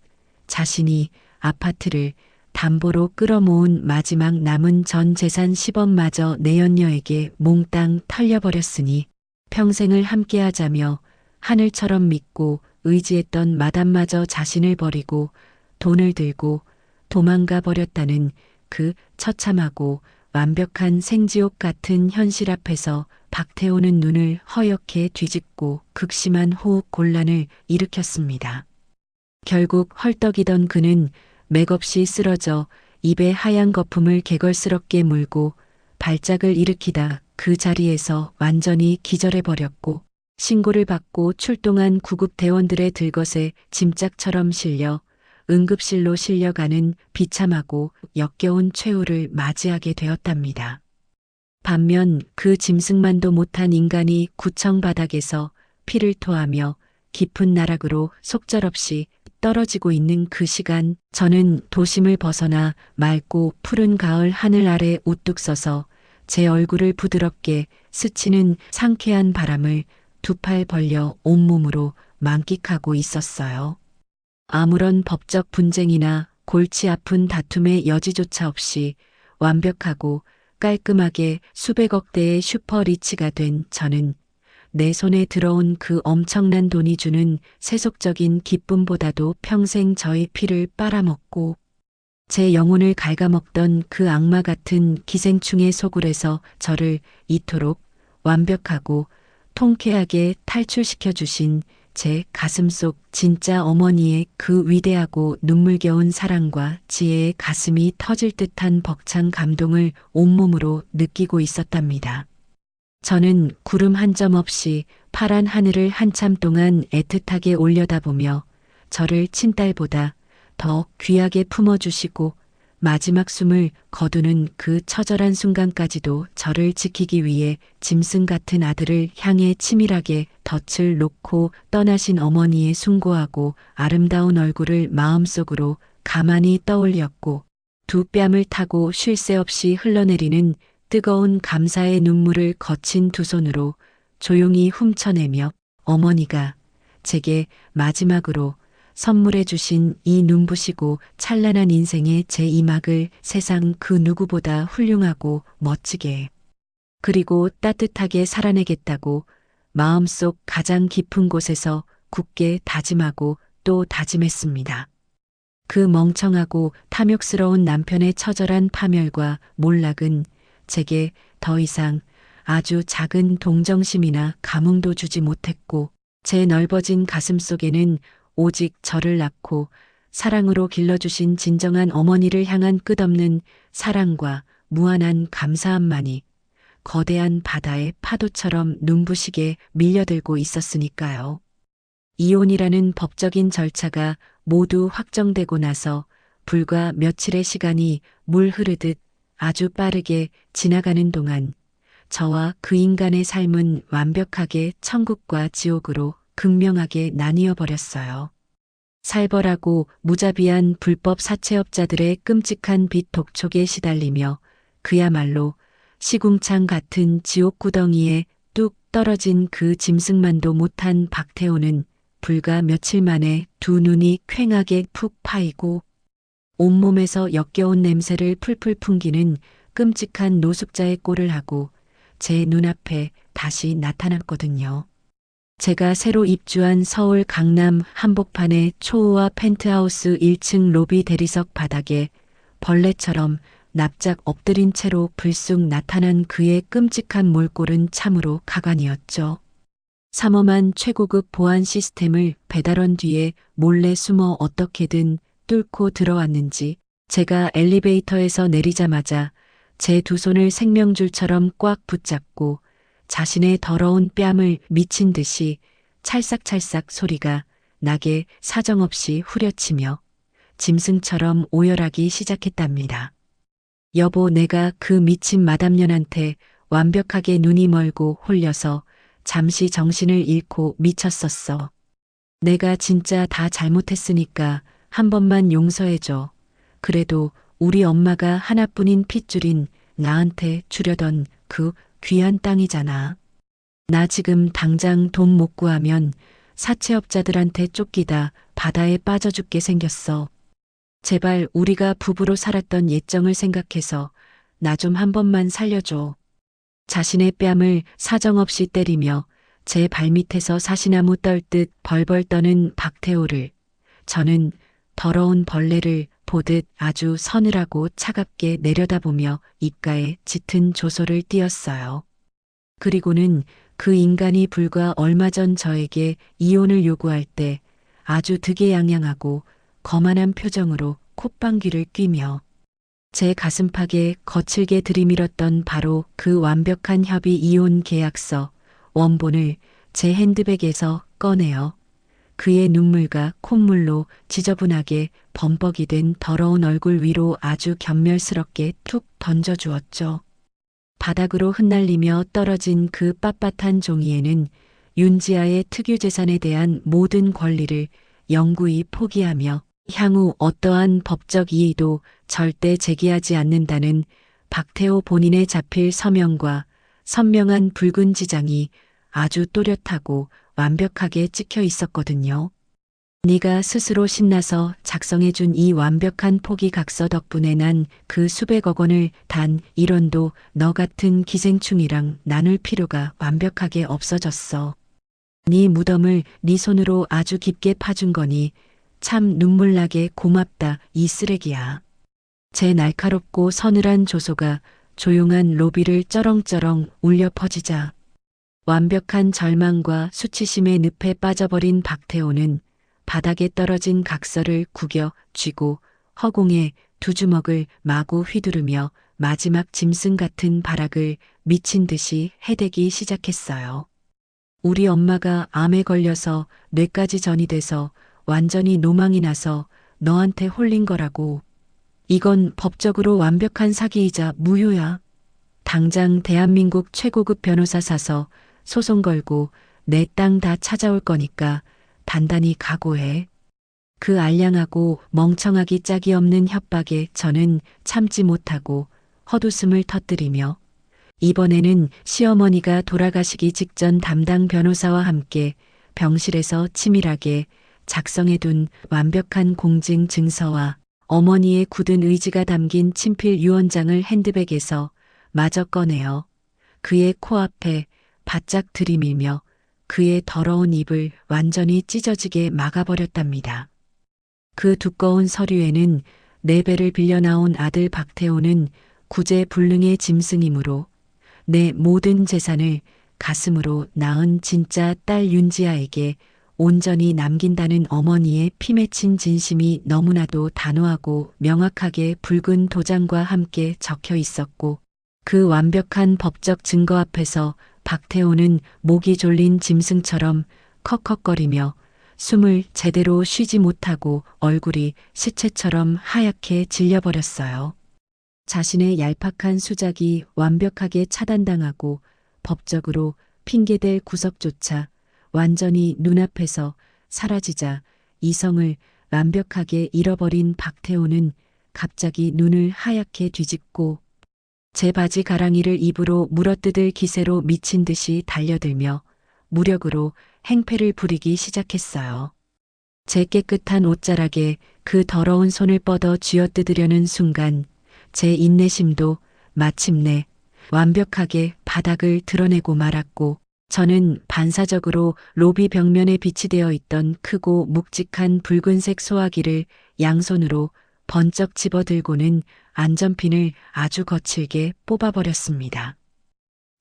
자신이 아파트를 담보로 끌어모은 마지막 남은 전 재산 10억마저 내연녀에게 몽땅 털려버렸으니 평생을 함께하자며 하늘처럼 믿고 의지했던 마담마저 자신을 버리고 돈을 들고 도망가 버렸다는 그 처참하고 완벽한 생지옥 같은 현실 앞에서 박태호는 눈을 허옇게 뒤집고 극심한 호흡 곤란을 일으켰습니다. 결국 헐떡이던 그는 맥없이 쓰러져 입에 하얀 거품을 개걸스럽게 물고 발작을 일으키다 그 자리에서 완전히 기절해버렸고 신고를 받고 출동한 구급대원들의 들것에 짐짝처럼 실려 응급실로 실려가는 비참하고 역겨운 최후를 맞이하게 되었답니다. 반면 그 짐승만도 못한 인간이 구청 바닥에서 피를 토하며 깊은 나락으로 속절없이 떨어지고 있는 그 시간 저는 도심을 벗어나 맑고 푸른 가을 하늘 아래 우뚝 서서 제 얼굴을 부드럽게 스치는 상쾌한 바람을 두 팔 벌려 온몸으로 만끽하고 있었어요. 아무런 법적 분쟁이나 골치 아픈 다툼의 여지조차 없이 완벽하고 깔끔하게 수백억대의 슈퍼리치가 된 저는 내 손에 들어온 그 엄청난 돈이 주는 세속적인 기쁨보다도 평생 저의 피를 빨아먹고 제 영혼을 갉아먹던 그 악마 같은 기생충의 소굴에서 저를 이토록 완벽하고 통쾌하게 탈출시켜 주신 제 가슴속 진짜 어머니의 그 위대하고 눈물겨운 사랑과 지혜의 가슴이 터질 듯한 벅찬 감동을 온몸으로 느끼고 있었답니다. 저는 구름 한 점 없이 파란 하늘을 한참 동안 애틋하게 올려다보며 저를 친딸보다 더 귀하게 품어주시고 마지막 숨을 거두는 그 처절한 순간까지도 저를 지키기 위해 짐승 같은 아들을 향해 치밀하게 덫을 놓고 떠나신 어머니의 숭고하고 아름다운 얼굴을 마음속으로 가만히 떠올렸고 두 뺨을 타고 쉴 새 없이 흘러내리는 뜨거운 감사의 눈물을 거친 두 손으로 조용히 훔쳐내며 어머니가 제게 마지막으로 선물해 주신 이 눈부시고 찬란한 인생의 제2막을 세상 그 누구보다 훌륭하고 멋지게 그리고 따뜻하게 살아내겠다고 마음속 가장 깊은 곳에서 굳게 다짐하고 또 다짐했습니다. 그 멍청하고 탐욕스러운 남편의 처절한 파멸과 몰락은 제게 더 이상 아주 작은 동정심이나 감흥도 주지 못했고 제 넓어진 가슴 속에는 오직 저를 낳고 사랑으로 길러주신 진정한 어머니를 향한 끝없는 사랑과 무한한 감사함만이 거대한 바다의 파도처럼 눈부시게 밀려들고 있었으니까요. 이혼이라는 법적인 절차가 모두 확정되고 나서 불과 며칠의 시간이 물 흐르듯 아주 빠르게 지나가는 동안 저와 그 인간의 삶은 완벽하게 천국과 지옥으로 극명하게 나뉘어 버렸어요. 살벌하고 무자비한 불법 사채업자들의 끔찍한 빚 독촉에 시달리며 그야말로 시궁창 같은 지옥 구덩이에 뚝 떨어진 그 짐승만도 못한 박태호는 불과 며칠 만에 두 눈이 퀭하게 푹 파이고 온몸에서 역겨운 냄새를 풀풀 풍기는 끔찍한 노숙자의 꼴을 하고 제 눈앞에 다시 나타났거든요. 제가 새로 입주한 서울 강남 한복판의 초호화 펜트하우스 1층 로비 대리석 바닥에 벌레처럼 납작 엎드린 채로 불쑥 나타난 그의 끔찍한 몰골은 참으로 가관이었죠. 삼엄한 최고급 보안 시스템을 배달원 뒤에 몰래 숨어 어떻게든 뚫고 들어왔는지 제가 엘리베이터에서 내리자마자 제 두 손을 생명줄처럼 꽉 붙잡고 자신의 더러운 뺨을 미친 듯이 찰싹찰싹 소리가 나게 사정없이 후려치며 짐승처럼 오열하기 시작했답니다. 여보, 내가 그 미친 마담년한테 완벽하게 눈이 멀고 홀려서 잠시 정신을 잃고 미쳤었어. 내가 진짜 다 잘못했으니까 한 번만 용서해줘. 그래도 우리 엄마가 하나뿐인 핏줄인 나한테 주려던 그 귀한 땅이잖아. 나 지금 당장 돈 못 구하면 사채업자들한테 쫓기다 바다에 빠져 죽게 생겼어. 제발 우리가 부부로 살았던 옛정을 생각해서 나 좀 한 번만 살려줘. 자신의 뺨을 사정없이 때리며 제 발밑에서 사시나무 떨듯 벌벌 떠는 박태호를 저는 더러운 벌레를 보듯 아주 서늘하고 차갑게 내려다보며 입가에 짙은 조소를 띄었어요. 그리고는 그 인간이 불과 얼마 전 저에게 이혼을 요구할 때 아주 득의양양하고 거만한 표정으로 콧방귀를 뀌며 제 가슴팍에 거칠게 들이밀었던 바로 그 완벽한 협의 이혼 계약서 원본을 제 핸드백에서 꺼내어 그의 눈물과 콧물로 지저분하게 범벅이 된 더러운 얼굴 위로 아주 견멸스럽게 툭 던져주었죠. 바닥으로 흩날리며 떨어진 그 빳빳한 종이에는 윤지아의 특유재산에 대한 모든 권리를 영구히 포기하며 향후 어떠한 법적 이의도 절대 제기하지 않는다는 박태호 본인의 자필 서명과 선명한 붉은 지장이 아주 또렷하고 완벽하게 찍혀 있었거든요. 네가 스스로 신나서 작성해준 이 완벽한 포기 각서 덕분에 난 그 수백억 원을 단 1원도 너 같은 기생충이랑 나눌 필요가 완벽하게 없어졌어. 네 무덤을 네 손으로 아주 깊게 파준 거니 참 눈물나게 고맙다 이 쓰레기야. 제 날카롭고 서늘한 조소가 조용한 로비를 쩌렁쩌렁 울려 퍼지자 완벽한 절망과 수치심의 늪에 빠져버린 박태호는 바닥에 떨어진 각서를 구겨 쥐고 허공에 두 주먹을 마구 휘두르며 마지막 짐승 같은 발악을 미친 듯이 해대기 시작했어요. 우리 엄마가 암에 걸려서 뇌까지 전이 돼서 완전히 노망이 나서 너한테 홀린 거라고. 이건 법적으로 완벽한 사기이자 무효야. 당장 대한민국 최고급 변호사 사서 소송 걸고 내 땅 다 찾아올 거니까 단단히 각오해. 그 알량하고 멍청하기 짝이 없는 협박에 저는 참지 못하고 헛웃음을 터뜨리며 이번에는 시어머니가 돌아가시기 직전 담당 변호사와 함께 병실에서 치밀하게 작성해둔 완벽한 공증 증서와 어머니의 굳은 의지가 담긴 친필 유언장을 핸드백에서 마저 꺼내어 그의 코앞에 바짝 들이밀며 그의 더러운 입을 완전히 찢어지게 막아버렸답니다. 그 두꺼운 서류에는 내 배를 빌려 나온 아들 박태호는 구제불능의 짐승이므로 내 모든 재산을 가슴으로 낳은 진짜 딸 윤지아에게 온전히 남긴다는 어머니의 피 맺힌 진심이 너무나도 단호하고 명확하게 붉은 도장과 함께 적혀 있었고 그 완벽한 법적 증거 앞에서 박태호는 목이 졸린 짐승처럼 컥컥거리며 숨을 제대로 쉬지 못하고 얼굴이 시체처럼 하얗게 질려버렸어요. 자신의 얄팍한 수작이 완벽하게 차단당하고 법적으로 핑계댈 구석조차 완전히 눈앞에서 사라지자 이성을 완벽하게 잃어버린 박태호는 갑자기 눈을 하얗게 뒤집고 제 바지 가랑이를 입으로 물어뜯을 기세로 미친 듯이 달려들며 무력으로 행패를 부리기 시작했어요. 제 깨끗한 옷자락에 그 더러운 손을 뻗어 쥐어뜯으려는 순간 제 인내심도 마침내 완벽하게 바닥을 드러내고 말았고 저는 반사적으로 로비 벽면에 비치되어 있던 크고 묵직한 붉은색 소화기를 양손으로 번쩍 집어들고는 안전핀을 아주 거칠게 뽑아버렸습니다.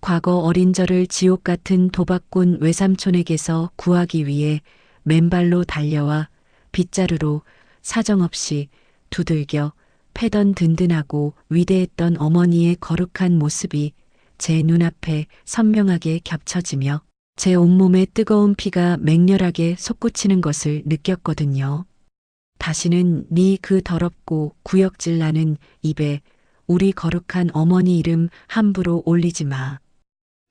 과거 어린 저를 지옥 같은 도박꾼 외삼촌에게서 구하기 위해 맨발로 달려와 빗자루로 사정없이 두들겨 패던 든든하고 위대했던 어머니의 거룩한 모습이 제 눈앞에 선명하게 겹쳐지며 제 온몸에 뜨거운 피가 맹렬하게 솟구치는 것을 느꼈거든요. 다시는 네 그 더럽고 구역질 나는 입에 우리 거룩한 어머니 이름 함부로 올리지 마.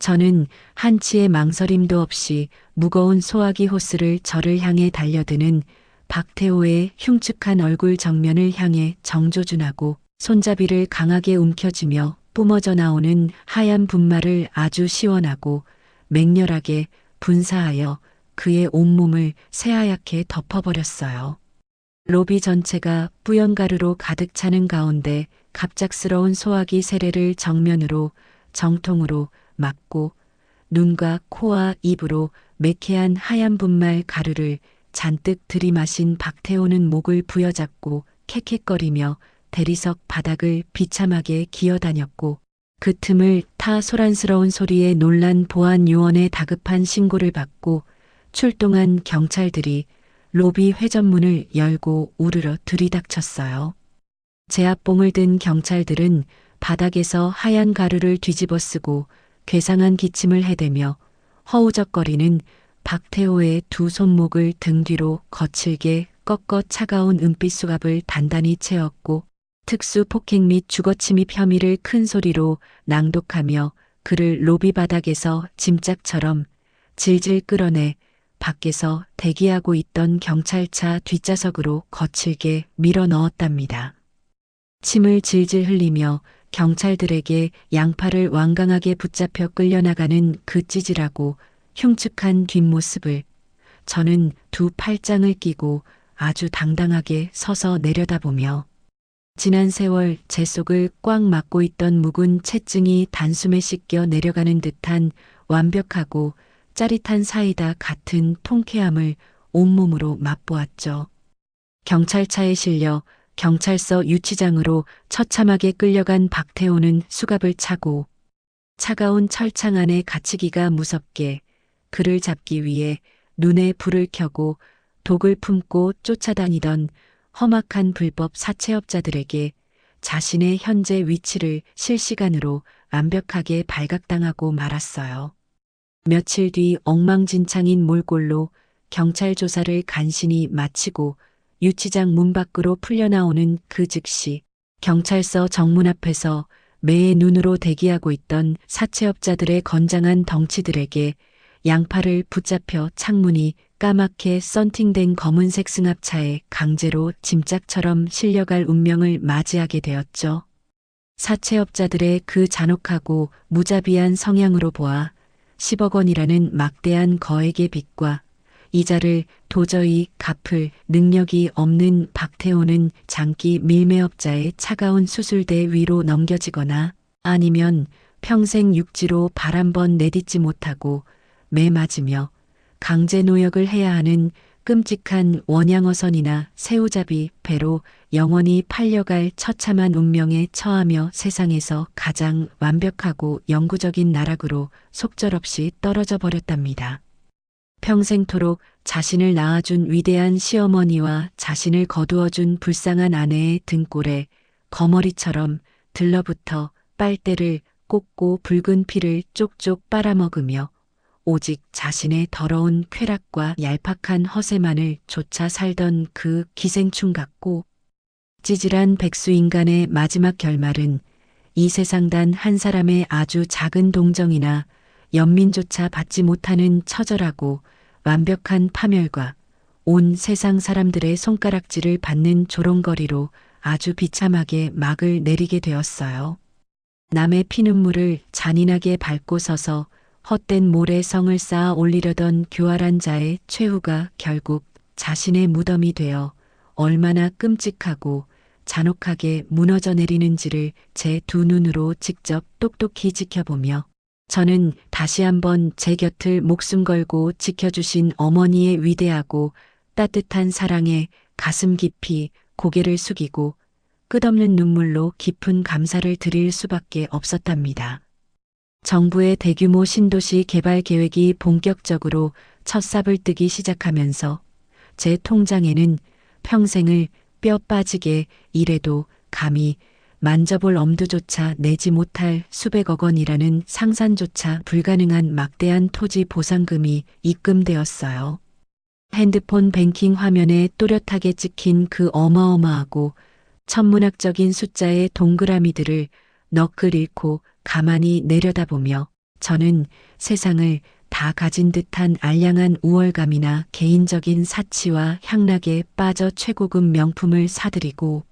저는 한치의 망설임도 없이 무거운 소화기 호스를 저를 향해 달려드는 박태호의 흉측한 얼굴 정면을 향해 정조준하고 손잡이를 강하게 움켜쥐며 뿜어져 나오는 하얀 분말을 아주 시원하고 맹렬하게 분사하여 그의 온몸을 새하얗게 덮어버렸어요. 로비 전체가 뿌연가루로 가득 차는 가운데 갑작스러운 소화기 세례를 정면으로 정통으로 맞고 눈과 코와 입으로 매캐한 하얀 분말 가루를 잔뜩 들이마신 박태호는 목을 부여잡고 캑캑거리며 대리석 바닥을 비참하게 기어다녔고 그 틈을 타 소란스러운 소리에 놀란 보안 요원의 다급한 신고를 받고 출동한 경찰들이 로비 회전문을 열고 우르르 들이닥쳤어요. 제압봉을 든 경찰들은 바닥에서 하얀 가루를 뒤집어 쓰고 괴상한 기침을 해대며 허우적거리는 박태호의 두 손목을 등 뒤로 거칠게 꺾어 차가운 은빛 수갑을 단단히 채웠고 특수 폭행 및 주거침입 혐의를 큰 소리로 낭독하며 그를 로비 바닥에서 짐짝처럼 질질 끌어내 밖에서 대기하고 있던 경찰차 뒷좌석으로 거칠게 밀어 넣었답니다. 침을 질질 흘리며 경찰들에게 양팔을 완강하게 붙잡혀 끌려나가는 그 찌질하고 흉측한 뒷모습을 저는 두 팔짱을 끼고 아주 당당하게 서서 내려다보며 지난 세월 제 속을 꽉 막고 있던 묵은 채증이 단숨에 씻겨 내려가는 듯한 완벽하고 짜릿한 사이다 같은 통쾌함을 온몸으로 맛보았죠. 경찰차에 실려 경찰서 유치장으로 처참하게 끌려간 박태호는 수갑을 차고 차가운 철창 안에 갇히기가 무섭게 그를 잡기 위해 눈에 불을 켜고 독을 품고 쫓아다니던 험악한 불법 사채업자들에게 자신의 현재 위치를 실시간으로 완벽하게 발각당하고 말았어요. 며칠 뒤 엉망진창인 몰골로 경찰 조사를 간신히 마치고 유치장 문 밖으로 풀려나오는 그 즉시 경찰서 정문 앞에서 매의 눈으로 대기하고 있던 사채업자들의 건장한 덩치들에게 양팔을 붙잡혀 창문이 까맣게 썬팅된 검은색 승합차에 강제로 짐짝처럼 실려갈 운명을 맞이하게 되었죠. 사채업자들의 그 잔혹하고 무자비한 성향으로 보아 10억 원이라는 막대한 거액의 빚과 이자를 도저히 갚을 능력이 없는 박태호는 장기 밀매업자의 차가운 수술대 위로 넘겨지거나 아니면 평생 육지로 발 한 번 내딛지 못하고 매 맞으며 강제 노역을 해야 하는 끔찍한 원양어선이나 새우잡이 배로 영원히 팔려갈 처참한 운명에 처하며 세상에서 가장 완벽하고 영구적인 나락으로 속절없이 떨어져 버렸답니다. 평생토록 자신을 낳아준 위대한 시어머니와 자신을 거두어준 불쌍한 아내의 등골에 거머리처럼 들러붙어 빨대를 꽂고 붉은 피를 쪽쪽 빨아먹으며 오직 자신의 더러운 쾌락과 얄팍한 허세만을 좇아 살던 그 기생충 같고 찌질한 백수인간의 마지막 결말은 이 세상 단 한 사람의 아주 작은 동정이나 연민조차 받지 못하는 처절하고 완벽한 파멸과 온 세상 사람들의 손가락질을 받는 조롱거리로 아주 비참하게 막을 내리게 되었어요. 남의 피눈물을 잔인하게 밟고 서서 헛된 모래 성을 쌓아 올리려던 교활한 자의 최후가 결국 자신의 무덤이 되어 얼마나 끔찍하고 잔혹하게 무너져 내리는지를 제 두 눈으로 직접 똑똑히 지켜보며 저는 다시 한번 제 곁을 목숨 걸고 지켜주신 어머니의 위대하고 따뜻한 사랑에 가슴 깊이 고개를 숙이고 끝없는 눈물로 깊은 감사를 드릴 수밖에 없었답니다. 정부의 대규모 신도시 개발 계획이 본격적으로 첫 삽을 뜨기 시작하면서 제 통장에는 평생을 뼈 빠지게 일해도 감히 만져볼 엄두조차 내지 못할 수백억 원이라는 상상조차 불가능한 막대한 토지 보상금이 입금되었어요. 핸드폰 뱅킹 화면에 또렷하게 찍힌 그 어마어마하고 천문학적인 숫자의 동그라미들을 넋을 잃고 가만히 내려다보며 저는 세상을 다 가진 듯한 알량한 우월감이나 개인적인 사치와 향락에 빠져 최고급 명품을 사들이고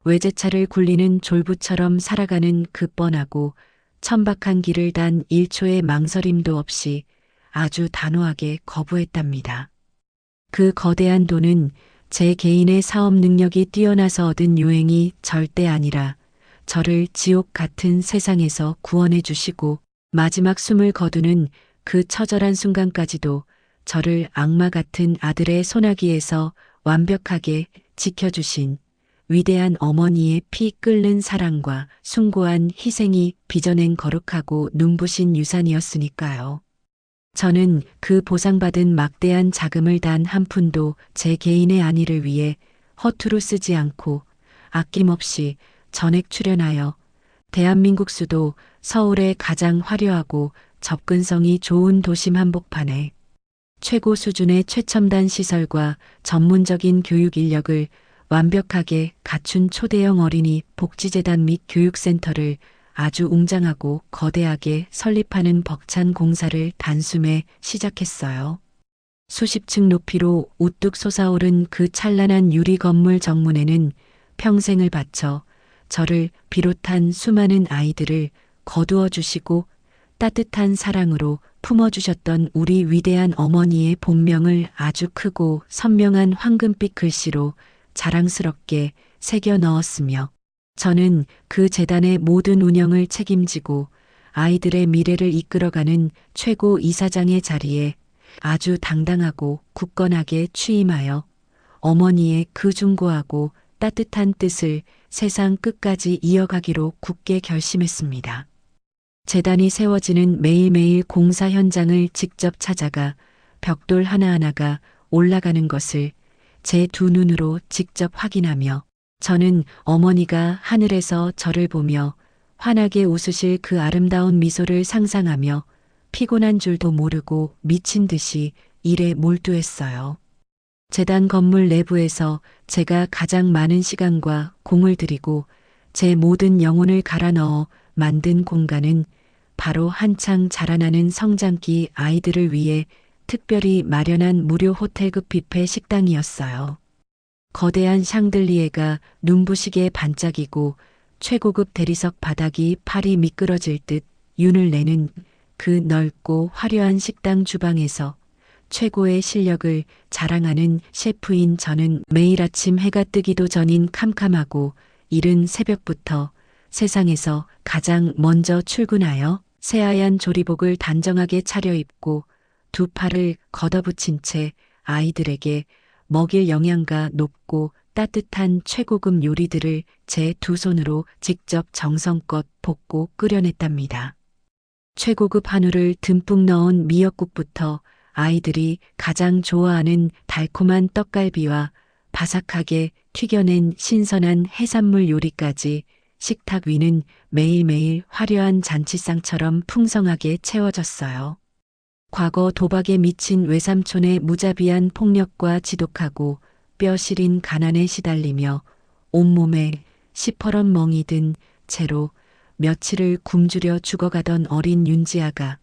외제차를 굴리는 졸부처럼 살아가는 그 뻔하고 천박한 길을 단 1초의 망설임도 없이 아주 단호하게 거부했답니다. 그 거대한 돈은 제 개인의 사업 능력이 뛰어나서 얻은 유행이 절대 아니라 저를 지옥 같은 세상에서 구원해 주시고 마지막 숨을 거두는 그 처절한 순간까지도 저를 악마 같은 아들의 소나기에서 완벽하게 지켜주신 위대한 어머니의 피 끓는 사랑과 숭고한 희생이 빚어낸 거룩하고 눈부신 유산이었으니까요. 저는 그 보상받은 막대한 자금을 단 한 푼도 제 개인의 안위를 위해 허투루 쓰지 않고 아낌없이 전액 출연하여 대한민국 수도 서울의 가장 화려하고 접근성이 좋은 도심 한복판에 최고 수준의 최첨단 시설과 전문적인 교육 인력을 완벽하게 갖춘 초대형 어린이 복지재단 및 교육센터를 아주 웅장하고 거대하게 설립하는 벅찬 공사를 단숨에 시작했어요. 수십 층 높이로 우뚝 솟아오른 그 찬란한 유리 건물 정문에는 평생을 바쳐 저를 비롯한 수많은 아이들을 거두어 주시고 따뜻한 사랑으로 품어주셨던 우리 위대한 어머니의 본명을 아주 크고 선명한 황금빛 글씨로 자랑스럽게 새겨 넣었으며 저는 그 재단의 모든 운영을 책임지고 아이들의 미래를 이끌어가는 최고 이사장의 자리에 아주 당당하고 굳건하게 취임하여 어머니의 그 중고하고 따뜻한 뜻을 세상 끝까지 이어가기로 굳게 결심했습니다. 재단이 세워지는 매일매일 공사 현장을 직접 찾아가 벽돌 하나하나가 올라가는 것을 제 두 눈으로 직접 확인하며 저는 어머니가 하늘에서 저를 보며 환하게 웃으실 그 아름다운 미소를 상상하며 피곤한 줄도 모르고 미친 듯이 일에 몰두했어요. 재단 건물 내부에서 제가 가장 많은 시간과 공을 들이고 제 모든 영혼을 갈아 넣어 만든 공간은 바로 한창 자라나는 성장기 아이들을 위해 특별히 마련한 무료 호텔급 뷔페 식당이었어요. 거대한 샹들리에가 눈부시게 반짝이고 최고급 대리석 바닥이 팔이 미끄러질 듯 윤을 내는 그 넓고 화려한 식당 주방에서 최고의 실력을 자랑하는 셰프인 저는 매일 아침 해가 뜨기도 전인 캄캄하고 이른 새벽부터 세상에서 가장 먼저 출근하여 새하얀 조리복을 단정하게 차려입고 두 팔을 걷어붙인 채 아이들에게 먹일 영양가 높고 따뜻한 최고급 요리들을 제 두 손으로 직접 정성껏 볶고 끓여냈답니다. 최고급 한우를 듬뿍 넣은 미역국부터 아이들이 가장 좋아하는 달콤한 떡갈비와 바삭하게 튀겨낸 신선한 해산물 요리까지 식탁 위는 매일매일 화려한 잔치상처럼 풍성하게 채워졌어요. 과거 도박에 미친 외삼촌의 무자비한 폭력과 지독하고 뼈 시린 가난에 시달리며 온몸에 시퍼런 멍이 든 채로 며칠을 굶주려 죽어가던 어린 윤지아가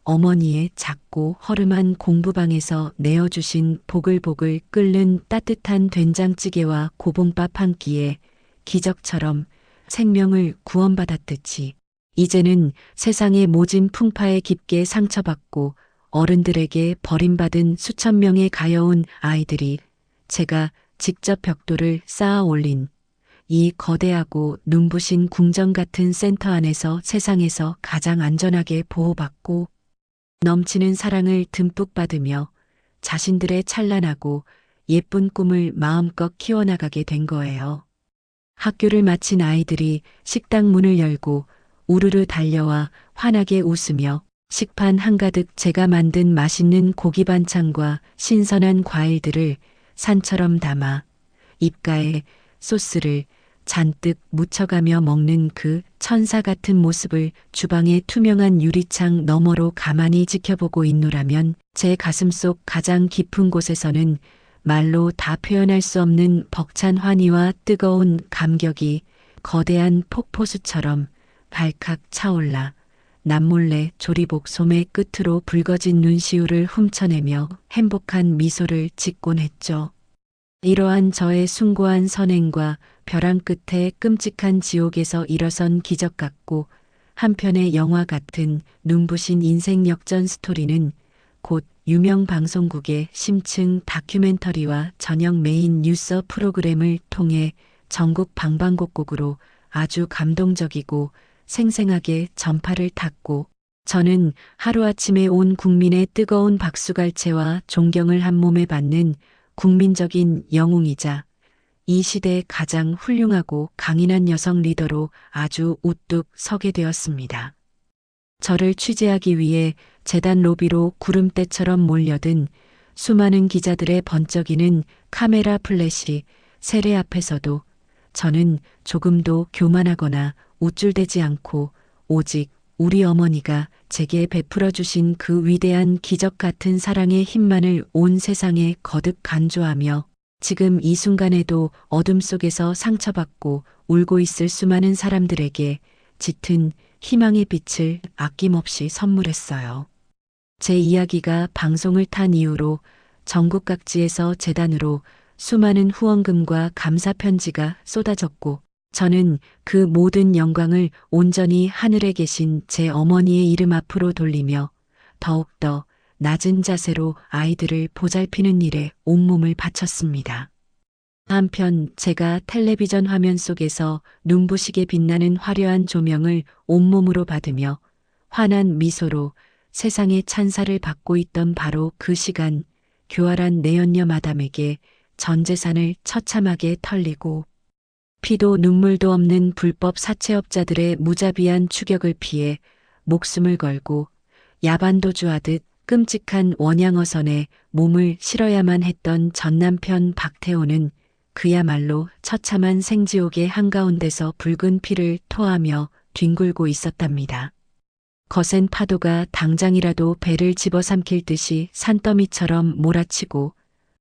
어머니의 작고 허름한 공부방에서 내어주신 보글보글 끓는 따뜻한 된장찌개와 고봉밥 한 끼에 기적처럼 생명을 구원받았듯이 이제는 세상의 모진 풍파에 깊게 상처받고 어른들에게 버림받은 수천 명의 가여운 아이들이 제가 직접 벽돌을 쌓아 올린 이 거대하고 눈부신 궁전 같은 센터 안에서 세상에서 가장 안전하게 보호받고 넘치는 사랑을 듬뿍 받으며 자신들의 찬란하고 예쁜 꿈을 마음껏 키워나가게 된 거예요. 학교를 마친 아이들이 식당 문을 열고 우르르 달려와 환하게 웃으며 식판 한가득 제가 만든 맛있는 고기 반찬과 신선한 과일들을 산처럼 담아 입가에 소스를 잔뜩 묻혀가며 먹는 그 천사 같은 모습을 주방의 투명한 유리창 너머로 가만히 지켜보고 있노라면 제 가슴속 가장 깊은 곳에서는 말로 다 표현할 수 없는 벅찬 환희와 뜨거운 감격이 거대한 폭포수처럼 발칵 차올라 남몰래 조리복 소매 끝으로 붉어진 눈시울을 훔쳐내며 행복한 미소를 짓곤 했죠. 이러한 저의 숭고한 선행과 벼랑 끝에 끔찍한 지옥에서 일어선 기적 같고 한편의 영화 같은 눈부신 인생 역전 스토리는 곧 유명 방송국의 심층 다큐멘터리와 저녁 메인 뉴스 프로그램을 통해 전국 방방곡곡으로 아주 감동적이고 생생하게 전파를 탔고 저는 하루아침에 온 국민의 뜨거운 박수갈채와 존경을 한 몸에 받는 국민적인 영웅이자 이 시대의 가장 훌륭하고 강인한 여성 리더로 아주 우뚝 서게 되었습니다. 저를 취재하기 위해 재단 로비로 구름대처럼 몰려든 수많은 기자들의 번쩍이는 카메라 플래시 세례 앞에서도 저는 조금도 교만하거나 우쭐대지 않고 오직 우리 어머니가 제게 베풀어 주신 그 위대한 기적 같은 사랑의 힘만을 온 세상에 거듭 간주하며 지금 이 순간에도 어둠 속에서 상처받고 울고 있을 수많은 사람들에게 짙은 희망의 빛을 아낌없이 선물했어요. 제 이야기가 방송을 탄 이후로 전국 각지에서 재단으로 수많은 후원금과 감사 편지가 쏟아졌고 저는 그 모든 영광을 온전히 하늘에 계신 제 어머니의 이름 앞으로 돌리며 더욱더 낮은 자세로 아이들을 보살피는 일에 온몸을 바쳤습니다. 한편 제가 텔레비전 화면 속에서 눈부시게 빛나는 화려한 조명을 온몸으로 받으며 환한 미소로 세상의 찬사를 받고 있던 바로 그 시간 교활한 내연녀 마담에게 전 재산을 처참하게 털리고 피도 눈물도 없는 불법 사채업자들의 무자비한 추격을 피해 목숨을 걸고 야반도주하듯 끔찍한 원양어선에 몸을 실어야만 했던 전남편 박태호는 그야말로 처참한 생지옥의 한가운데서 붉은 피를 토하며 뒹굴고 있었답니다. 거센 파도가 당장이라도 배를 집어삼킬 듯이 산더미처럼 몰아치고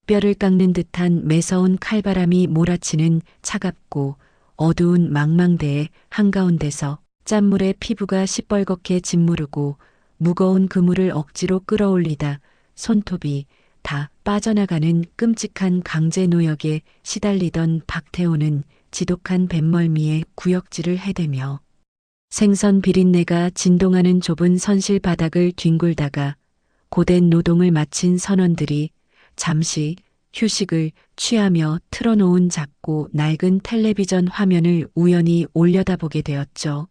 뼈를 깎는 듯한 매서운 칼바람이 몰아치는 차갑고 어두운 망망대의 한가운데서 짠물에 피부가 시뻘겋게 짓무르고 무거운 그물을 억지로 끌어올리다 손톱이 다 빠져나가는 끔찍한 강제 노역에 시달리던 박태호는 지독한 뱃멀미에 구역질을 해대며 생선 비린내가 진동하는 좁은 선실 바닥을 뒹굴다가 고된 노동을 마친 선원들이 잠시 휴식을 취하며 틀어놓은 작고 낡은 텔레비전 화면을 우연히 올려다보게 되었죠.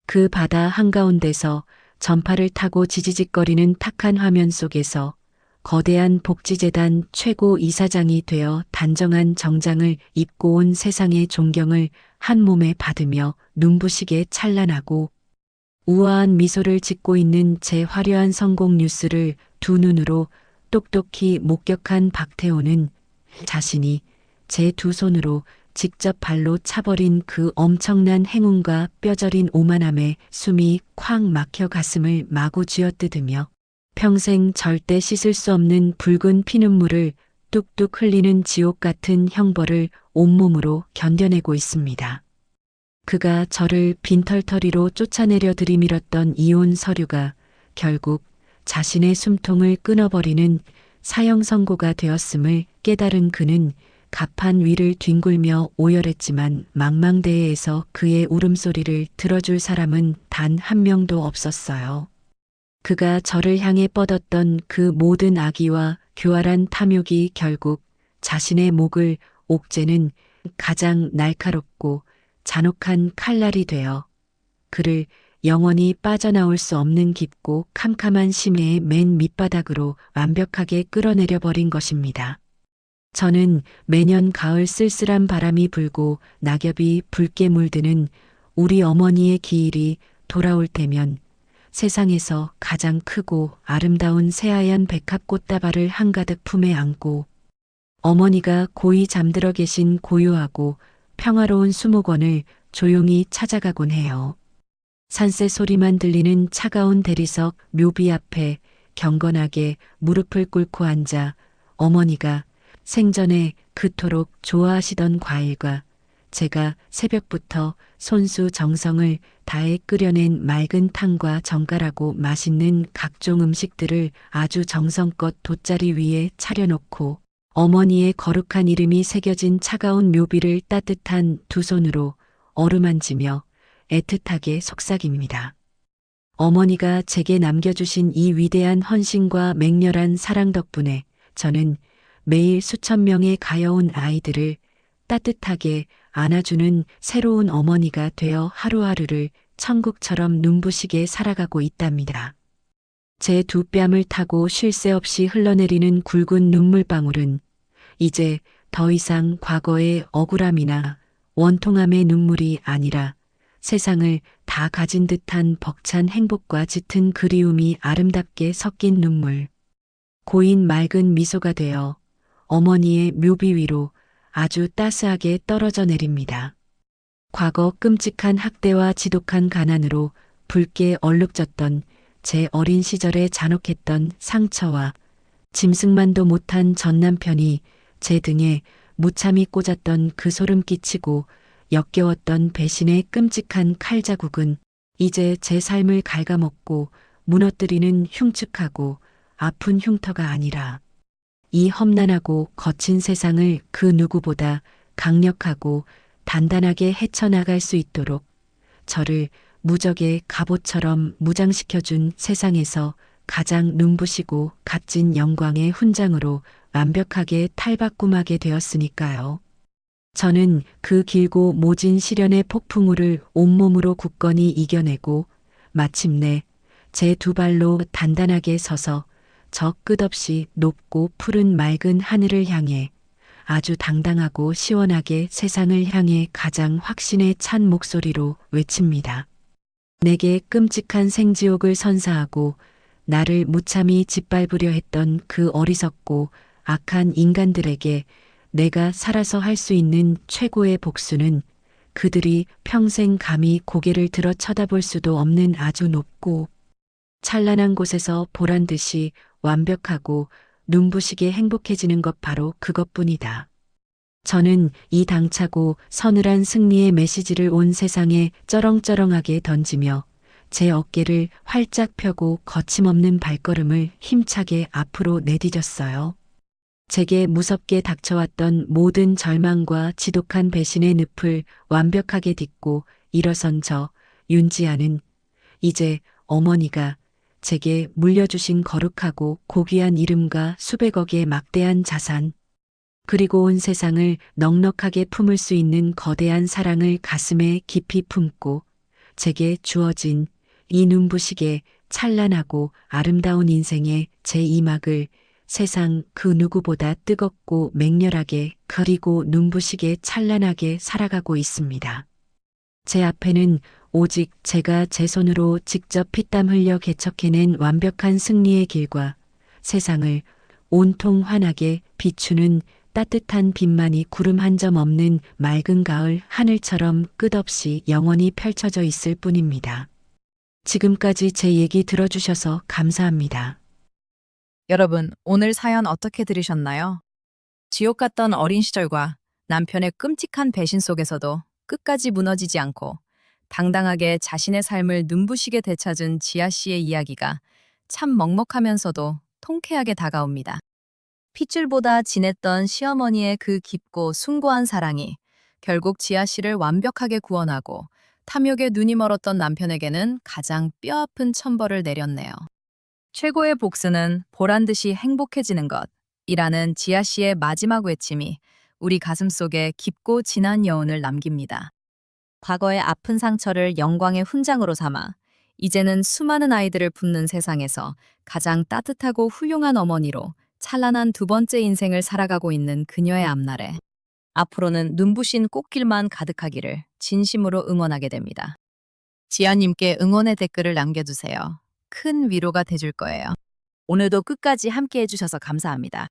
그 바다 한가운데서 전파를 타고 지지직거리는 탁한 화면 속에서 거대한 복지재단 최고 이사장이 되어 단정한 정장을 입고 온 세상의 존경을 한 몸에 받으며 눈부시게 찬란하고 우아한 미소를 짓고 있는 제 화려한 성공 뉴스를 두 눈으로 똑똑히 목격한 박태호는 자신이 제 두 손으로 직접 발로 차버린 그 엄청난 행운과 뼈저린 오만함에 숨이 콱 막혀 가슴을 마구 쥐어뜯으며 평생 절대 씻을 수 없는 붉은 피눈물을 뚝뚝 흘리는 지옥 같은 형벌을 온몸으로 견뎌내고 있습니다. 그가 저를 빈털터리로 쫓아내려 들이밀었던 이혼 서류가 결국 자신의 숨통을 끊어버리는 사형 선고가 되었음을 깨달은 그는 가판 위를 뒹굴며 오열했지만 망망대해에서 그의 울음소리를 들어줄 사람은 단 한 명도 없었어요. 그가 저를 향해 뻗었던 그 모든 악의와 교활한 탐욕이 결국 자신의 목을 옥죄는 가장 날카롭고 잔혹한 칼날이 되어 그를 영원히 빠져나올 수 없는 깊고 캄캄한 심해의 맨 밑바닥으로 완벽하게 끌어내려 버린 것입니다. 저는 매년 가을 쓸쓸한 바람이 불고 낙엽이 붉게 물드는 우리 어머니의 기일이 돌아올 때면 세상에서 가장 크고 아름다운 새하얀 백합 꽃다발을 한가득 품에 안고 어머니가 고이 잠들어 계신 고요하고 평화로운 수목원을 조용히 찾아가곤 해요. 산새 소리만 들리는 차가운 대리석 묘비 앞에 경건하게 무릎을 꿇고 앉아 어머니가 생전에 그토록 좋아하시던 과일과 제가 새벽부터 손수 정성을 다해 끓여낸 맑은 탕과 정갈하고 맛있는 각종 음식들을 아주 정성껏 돗자리 위에 차려놓고 어머니의 거룩한 이름이 새겨진 차가운 묘비를 따뜻한 두 손으로 어루만지며 애틋하게 속삭입니다. 어머니가 제게 남겨주신 이 위대한 헌신과 맹렬한 사랑 덕분에 저는 매일 수천 명의 가여운 아이들을 따뜻하게 안아주는 새로운 어머니가 되어 하루하루를 천국처럼 눈부시게 살아가고 있답니다. 제 두 뺨을 타고 쉴 새 없이 흘러내리는 굵은 눈물방울은 이제 더 이상 과거의 억울함이나 원통함의 눈물이 아니라 세상을 다 가진 듯한 벅찬 행복과 짙은 그리움이 아름답게 섞인 눈물. 고인 맑은 미소가 되어 어머니의 묘비 위로 아주 따스하게 떨어져 내립니다. 과거 끔찍한 학대와 지독한 가난으로 붉게 얼룩졌던 제 어린 시절의 잔혹했던 상처와 짐승만도 못한 전 남편이 제 등에 무참히 꽂았던 그 소름 끼치고 역겨웠던 배신의 끔찍한 칼자국은 이제 제 삶을 갉아먹고 무너뜨리는 흉측하고 아픈 흉터가 아니라 이 험난하고 거친 세상을 그 누구보다 강력하고 단단하게 헤쳐나갈 수 있도록 저를 무적의 갑옷처럼 무장시켜준 세상에서 가장 눈부시고 값진 영광의 훈장으로 완벽하게 탈바꿈하게 되었으니까요. 저는 그 길고 모진 시련의 폭풍우를 온몸으로 굳건히 이겨내고 마침내 제 두 발로 단단하게 서서 저 끝없이 높고 푸른 맑은 하늘을 향해 아주 당당하고 시원하게 세상을 향해 가장 확신에 찬 목소리로 외칩니다. 내게 끔찍한 생지옥을 선사하고 나를 무참히 짓밟으려 했던 그 어리석고 악한 인간들에게 내가 살아서 할 수 있는 최고의 복수는 그들이 평생 감히 고개를 들어 쳐다볼 수도 없는 아주 높고 찬란한 곳에서 보란 듯이 완벽하고 눈부시게 행복해지는 것 바로 그것뿐이다. 저는 이 당차고 서늘한 승리의 메시지를 온 세상에 쩌렁쩌렁하게 던지며 제 어깨를 활짝 펴고 거침없는 발걸음을 힘차게 앞으로 내디뎠어요. 제게 무섭게 닥쳐왔던 모든 절망과 지독한 배신의 늪을 완벽하게 딛고 일어선 저 윤지아는 이제 어머니가 제게 물려주신 거룩하고 고귀한 이름과 수백억의 막대한 자산, 그리고 온 세상을 넉넉하게 품을 수 있는 거대한 사랑을 가슴에 깊이 품고 제게 주어진 이 눈부시게 찬란하고 아름다운 인생의 제2막을 세상 그 누구보다 뜨겁고 맹렬하게 그리고 눈부시게 찬란하게 살아가고 있습니다. 제 앞에는 오직 제가 제 손으로 직접 피땀 흘려 개척해낸 완벽한 승리의 길과 세상을 온통 환하게 비추는 따뜻한 빛만이 구름 한 점 없는 맑은 가을 하늘처럼 끝없이 영원히 펼쳐져 있을 뿐입니다. 지금까지 제 얘기 들어주셔서 감사합니다. 여러분, 오늘 사연 어떻게 들으셨나요? 지옥 같던 어린 시절과 남편의 끔찍한 배신 속에서도 끝까지 무너지지 않고 당당하게 자신의 삶을 눈부시게 되찾은 지아 씨의 이야기가 참 먹먹하면서도 통쾌하게 다가옵니다. 핏줄보다 진했던 시어머니의 그 깊고 숭고한 사랑이 결국 지아 씨를 완벽하게 구원하고 탐욕에 눈이 멀었던 남편에게는 가장 뼈아픈 천벌을 내렸네요. 최고의 복수는 보란 듯이 행복해지는 것이라는 지아 씨의 마지막 외침이 우리 가슴 속에 깊고 진한 여운을 남깁니다. 과거의 아픈 상처를 영광의 훈장으로 삼아 이제는 수많은 아이들을 품는 세상에서 가장 따뜻하고 훌륭한 어머니로 찬란한 두 번째 인생을 살아가고 있는 그녀의 앞날에 앞으로는 눈부신 꽃길만 가득하기를 진심으로 응원하게 됩니다. 지아님께 응원의 댓글을 남겨주세요. 큰 위로가 돼줄 거예요. 오늘도 끝까지 함께 해주셔서 감사합니다.